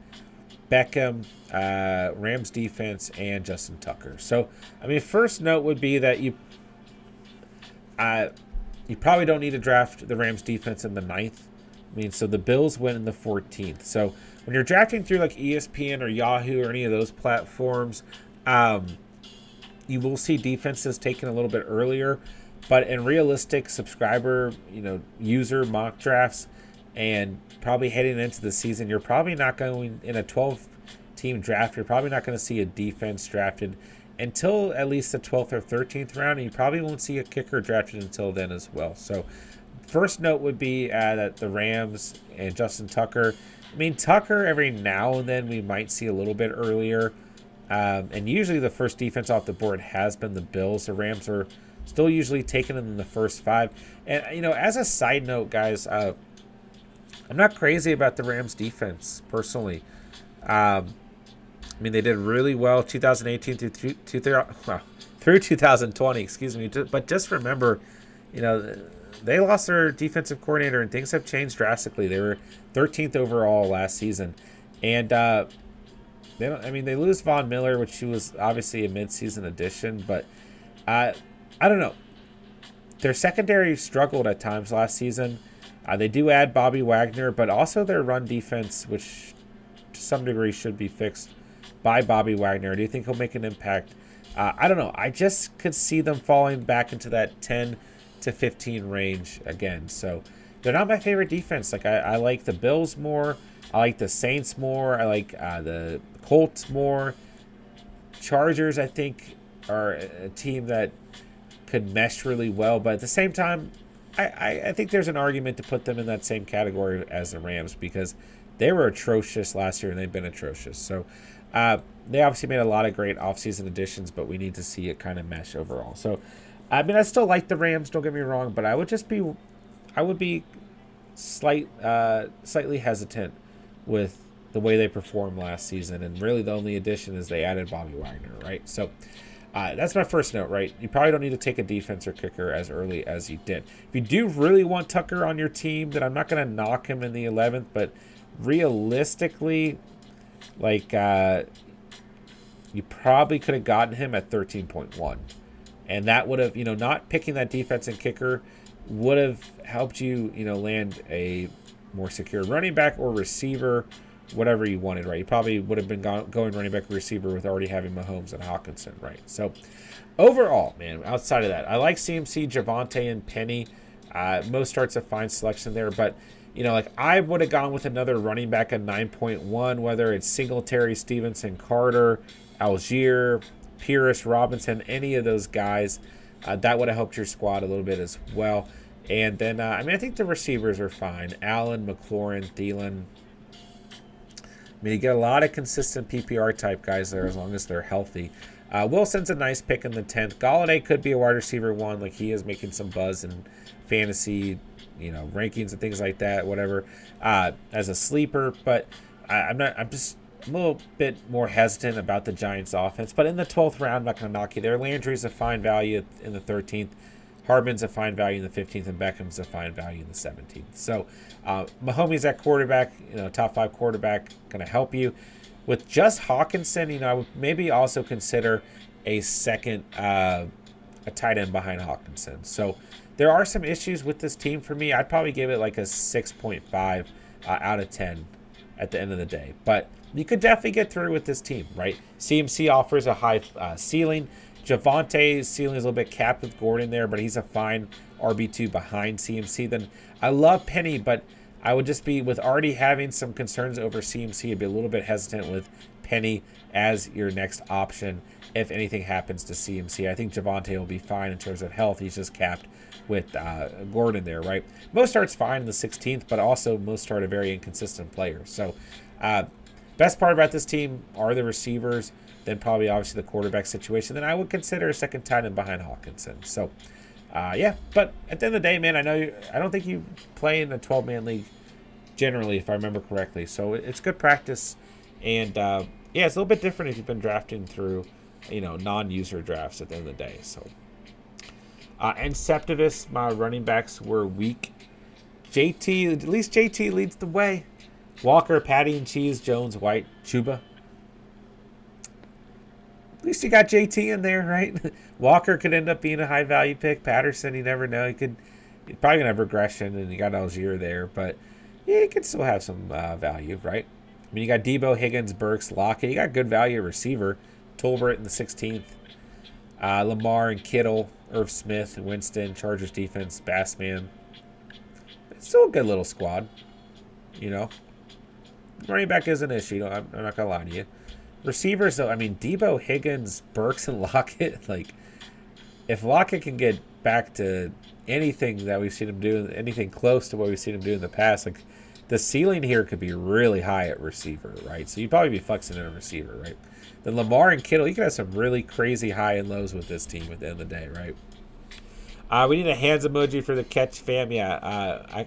Beckham, Rams defense, and Justin Tucker. So, I mean, first note would be that you probably don't need to draft the Rams defense in the 9th. I mean, so the Bills win in the 14th. So when you're drafting through like ESPN or Yahoo or any of those platforms, you will see defenses taken a little bit earlier. But in realistic subscriber, user mock drafts and probably heading into the season, you're probably not going in a 12-team draft. You're probably not going to see a defense drafted until at least the 12th or 13th round, and you probably won't see a kicker drafted until then as well. So first note would be that the Rams and Justin Tucker. I mean, Tucker every now and then we might see a little bit earlier. And usually the first defense off the board has been the Bills. The Rams are still usually taking them in the first 5. And, as a side note, guys, I'm not crazy about the Rams defense personally. I mean, they did really well 2018 through 2020, excuse me. But just remember, they lost their defensive coordinator and things have changed drastically. They were 13th overall last season. And they lose Von Miller, which was obviously a midseason addition. But I don't know. Their secondary struggled at times last season. They do add Bobby Wagner, but also their run defense, which to some degree should be fixed by Bobby Wagner. Do you think he'll make an impact? I don't know. I just could see them falling back into that 10 to 15 range again. So they're not my favorite defense. Like I like the Bills more. I like the Saints more. I like the Colts more. Chargers, I think, are a team that could mesh really well. But at the same time, I think there's an argument to put them in that same category as the Rams because they were atrocious last year and they've been atrocious. So they obviously made a lot of great offseason additions, but we need to see it kind of mesh overall. So, I mean, I still like the Rams, don't get me wrong, but I would be slightly hesitant with the way they performed last season. And really the only addition is they added Bobby Wagner, right? So that's my first note, right? You probably don't need to take a defense or kicker as early as you did. If you do really want Tucker on your team, then I'm not going to knock him in the 11th, but realistically, like, you probably could have gotten him at 13.1. And that would have, not picking that defense and kicker would have helped you, land a more secure running back or receiver, whatever you wanted, right? You probably would have been going running back or receiver with already having Mahomes and Hawkinson, right? So overall, man, outside of that, I like CMC, Javonte, and Penny. Most starts a fine selection there, but I would have gone with another running back at 9.1, whether it's Singletary, Stevenson, Carter, Algier, Pierce, Robinson, any of those guys. That would have helped your squad a little bit as well. And then, I think the receivers are fine. Allen, McLaurin, Thielen. I mean, you get a lot of consistent PPR type guys there as long as they're healthy. Wilson's a nice pick in the 10th. Galladay could be a wide receiver 1. Like, he is making some buzz in fantasy rankings and things like that, whatever, as a sleeper. But I'm just a little bit more hesitant about the Giants offense. But in the 12th round, I'm not going to knock you there. Landry's a fine value in the 13th. Hardman's a fine value in the 15th, and Beckham's a fine value in the 17th. So Mahomes at quarterback, top 5 quarterback, going to help you. With just Hawkinson, I would maybe also consider a second a tight end behind Hawkinson. So there are some issues with this team for me. I'd probably give it like a 6.5 out of 10 at the end of the day. But you could definitely get through with this team, right? CMC offers a high ceiling. Javante's ceiling is a little bit capped with Gordon there, but he's a fine RB2 behind CMC. Then I love Penny, but I would just be, with already having some concerns over CMC, I'd be a little bit hesitant with Penny as your next option if anything happens to CMC. I think Javonte will be fine in terms of health. He's just capped with Gordon there, right? Mostart's fine in the 16th, but also Mostart a very inconsistent player. So best part about this team are the receivers, then probably obviously the quarterback situation. Then I would consider a second tight end behind Hawkinson. So yeah, but at the end of the day, man, I don't think you play in a 12-man league generally, if I remember correctly. So it's good practice, and yeah, it's a little bit different if you've been drafting through, non-user drafts at the end of the day. So and Septimus, my running backs were weak. JT, at least JT leads the way. Walker, Patty and Cheese, Jones, White, Chuba. At least you got JT in there, right? Walker could end up being a high-value pick. Patterson, you never know. He's probably going to have regression, and you got Algier there. But, yeah, he could still have some value, right? I mean, you got Debo, Higgins, Burks, Lockett. You got good value receiver. Tolbert in the 16th. Lamar and Kittle, Irv Smith, and Winston, Chargers defense, Bassman. It's still a good little squad, Running back is an issue. I'm not going to lie to you. Receivers, though, I mean, Debo, Higgins, Burks, and Lockett. Like, if Lockett can get back to anything that we've seen him do, anything close to what we've seen him do in the past, like, the ceiling here could be really high at receiver, right? So you'd probably be flexing in a receiver, right? Then Lamar and Kittle, you could have some really crazy high and lows with this team at the end of the day, right? We need a hands emoji for the catch fam. Yeah,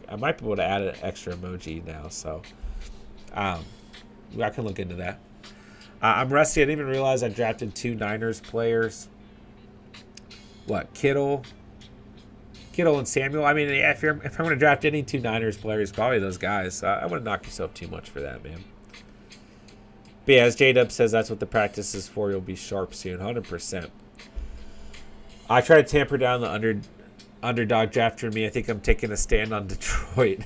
I might be able to add an extra emoji now, so I can look into that. I'm rusty. I didn't even realize I drafted 2 Niners players. What, Kittle and Samuel? I mean, yeah, if I'm going to draft any 2 Niners players, probably those guys. I wouldn't knock yourself too much for that, man. But yeah, as J-Dub says, that's what the practice is for. You'll be sharp soon, 100%. I try to tamper down the underdog draft for me. I think I'm taking a stand on Detroit.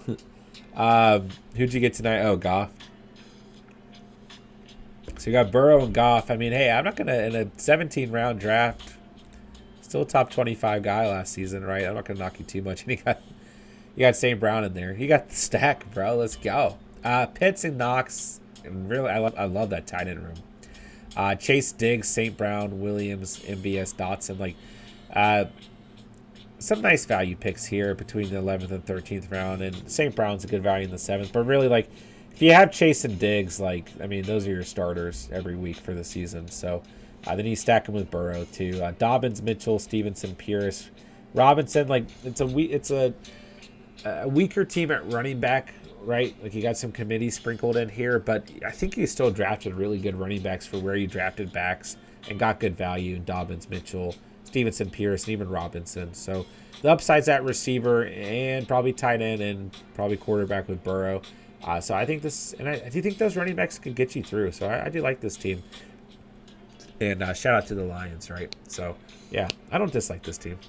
Who'd you get tonight? Oh, Goff. So you got Burrow and Goff. I mean, hey, I'm not going to, in a 17-round draft, still a top 25 guy last season, right? I'm not going to knock you too much. And you got St. Brown in there. You got the stack, bro. Let's go. Pitts and Knox. And really, I love that tight end room. Chase, Diggs, St. Brown, Williams, MVS, Dotson. Like, some nice value picks here between the 11th and 13th round. And St. Brown's a good value in the 7th. But really, like, if you have Chase and Diggs, like, I mean, those are your starters every week for the season. So then you stack them with Burrow, too. Dobbins, Mitchell, Stevenson, Pierce, Robinson. Like, it's a weaker team at running back, right? Like, you got some committees sprinkled in here, but I think you still drafted really good running backs for where you drafted backs and got good value in Dobbins, Mitchell, Stevenson, Pierce, and even Robinson. So the upside's at receiver and probably tight end and probably quarterback with Burrow. So I think I do think those running backs could get you through. So I do like this team. And shout out to the Lions, right? So, yeah, I don't dislike this team.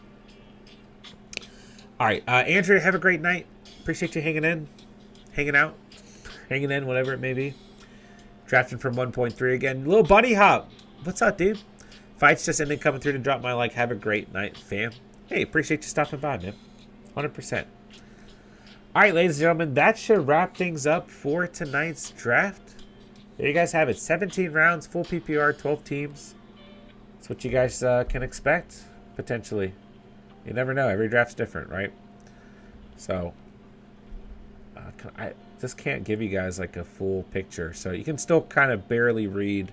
All right, Andrew, have a great night. Appreciate you hanging in, whatever it may be. Drafting from 1.3 again. Little Bunny Hop. What's up, dude? Fights just ended, coming through to drop my like. Have a great night, fam. Hey, appreciate you stopping by, man. 100%. All right, ladies and gentlemen, that should wrap things up for tonight's draft. There you guys have it. 17 rounds, full PPR, 12 teams. That's what you guys can expect, potentially. You never know. Every draft's different, right? So, I just can't give you guys like a full picture. So you can still kind of barely read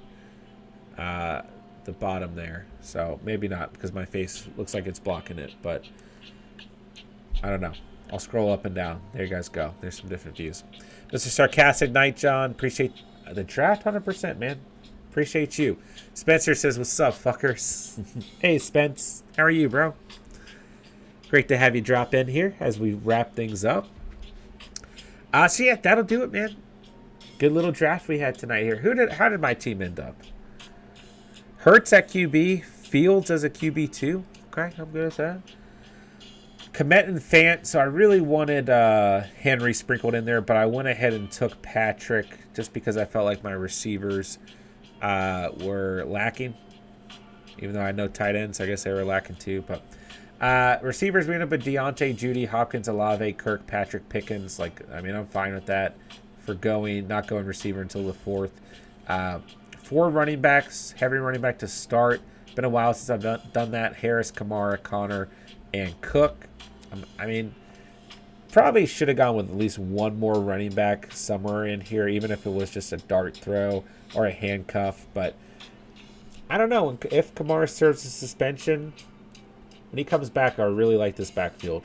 the bottom there. So maybe not, because my face looks like it's blocking it. But I don't know. I'll scroll up and down. There you guys go. There's some different views. Mr. Sarcastic Night, John. Appreciate the draft 100%, man. Appreciate you. Spencer says, what's up, fuckers? Hey, Spence. How are you, bro? Great to have you drop in here as we wrap things up. So, yeah, that'll do it, man. Good little draft we had tonight here. How did my team end up? Hurts at QB. Fields as a QB2. Okay, I'm good with that. Komet and Fant, so I really wanted Henry sprinkled in there, but I went ahead and took Patrick just because I felt like my receivers were lacking. Even though I know tight ends, I guess they were lacking too. But receivers, we ended up with Deontay, Judy, Hopkins, Olave, Kirk, Patrick, Pickens. Like, I mean, I'm fine with that for not going receiver until the 4th. 4 running backs, heavy running back to start. Been a while since I've done that. Harris, Kamara, Connor, and Cook. I mean, probably should have gone with at least one more running back somewhere in here, even if it was just a dart throw or a handcuff. But I don't know. If Kamara serves a suspension, when he comes back, I really like this backfield.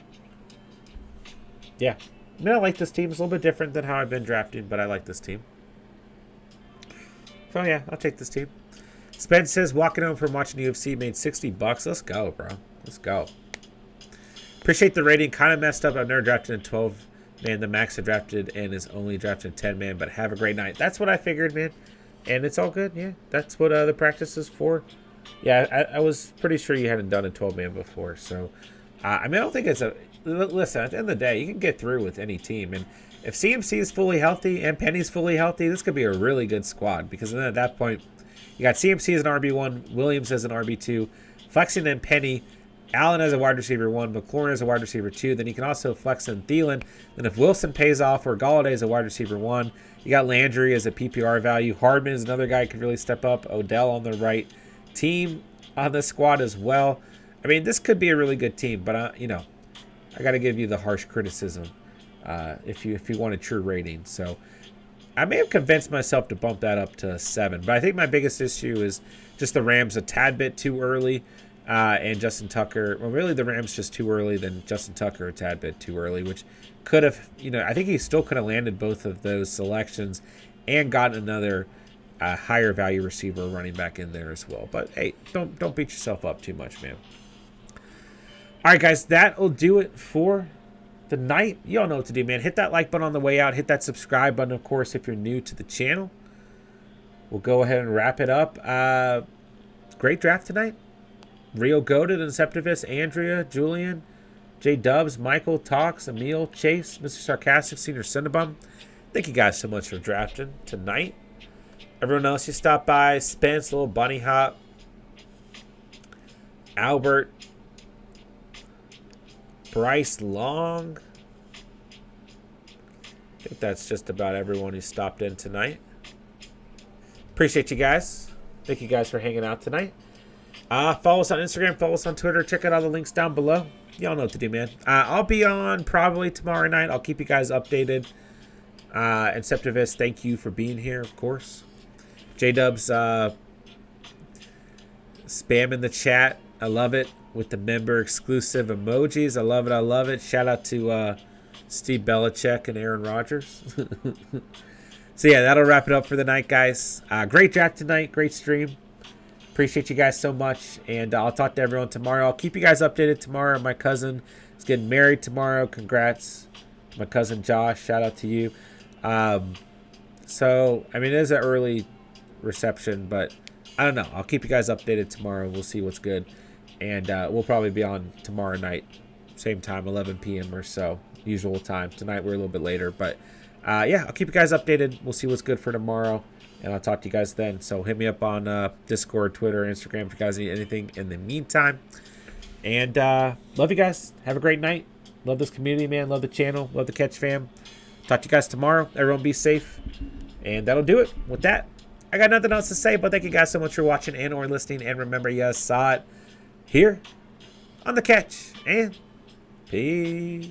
Yeah. I mean, I like this team. It's a little bit different than how I've been drafting, but I like this team. So, yeah, I'll take this team. Spence says, walking home from watching UFC, made $60. Let's go, bro. Let's go. Appreciate the rating. Kind of messed up. I've never drafted in 12 man. The max I drafted and is only drafted in 10 man. But have a great night. That's what I figured, man. And it's all good. Yeah, that's what the practice is for. Yeah, I was pretty sure you hadn't done a 12 man before. So, I mean, I don't think it's a. Listen, at the end of the day, you can get through with any team. And if CMC is fully healthy and Penny's fully healthy, this could be a really good squad. Because then at that point, you got CMC as an RB1, Williams as an RB2, flexing in Penny. Allen as a wide receiver 1, McLaurin as a wide receiver 2. Then you can also flex in Thielen. Then if Wilson pays off or Galladay is a wide receiver 1, you got Landry as a PPR value. Hardman is another guy who could really step up. Odell on the right. Team on the squad as well. I mean, this could be a really good team, but, you know, I got to give you the harsh criticism if you want a true rating. So I may have convinced myself to bump that up to 7, but I think my biggest issue is just the Rams a tad bit too early. And Justin Tucker, well, really the Rams just too early, then Justin Tucker a tad bit too early, which could have, you know, I think he still could have landed both of those selections and gotten another higher value receiver running back in there as well. But hey, don't beat yourself up too much, man. All right, guys, that'll do it for the night. You all know what to do, man. Hit that like button on the way out. Hit that subscribe button, of course, if you're new to the channel. We'll go ahead and wrap it up. Great draft tonight. Rio Goated, Inceptivus, Andrea, Julian, J Dubs, Michael, Talks, Emil, Chase, Mr. Sarcastic, Senior Cinnabum. Thank you guys so much for drafting tonight. Everyone else you stopped by, Spence, Little Bunny Hop, Albert, Bryce Long. I think that's just about everyone who stopped in tonight. Appreciate you guys. Thank you guys for hanging out tonight. Follow us on Instagram, follow us on Twitter. Check out all the links down below. Y'all know what to do, man. I'll be on probably tomorrow night. I'll keep you guys updated. Inceptivus, thank you for being here, of course. J-Dubs spam in the chat. I love it with the member exclusive emojis. I love it. I love it. Shout out to Steve Belichick and Aaron Rodgers. So, yeah, that'll wrap it up for the night, guys. Great draft tonight. Great stream. Appreciate you guys so much, and I'll talk to everyone tomorrow. I'll keep you guys updated tomorrow. My cousin is getting married tomorrow. Congrats to my cousin Josh. Shout out to you. So, I mean, it is an early reception, but I don't know. I'll keep you guys updated tomorrow. We'll see what's good, and we'll probably be on tomorrow night, same time, 11 p.m. or so, usual time. Tonight we're a little bit later, but yeah, I'll keep you guys updated. We'll see what's good for tomorrow. And I'll talk to you guys then. So hit me up on Discord, Twitter, Instagram if you guys need anything in the meantime. And love you guys. Have a great night. Love this community, man. Love the channel. Love the Catch fam. Talk to you guys tomorrow. Everyone be safe. And that'll do it. With that, I got nothing else to say. But thank you guys so much for watching and or listening. And remember, you guys saw it here on the Catch. And peace.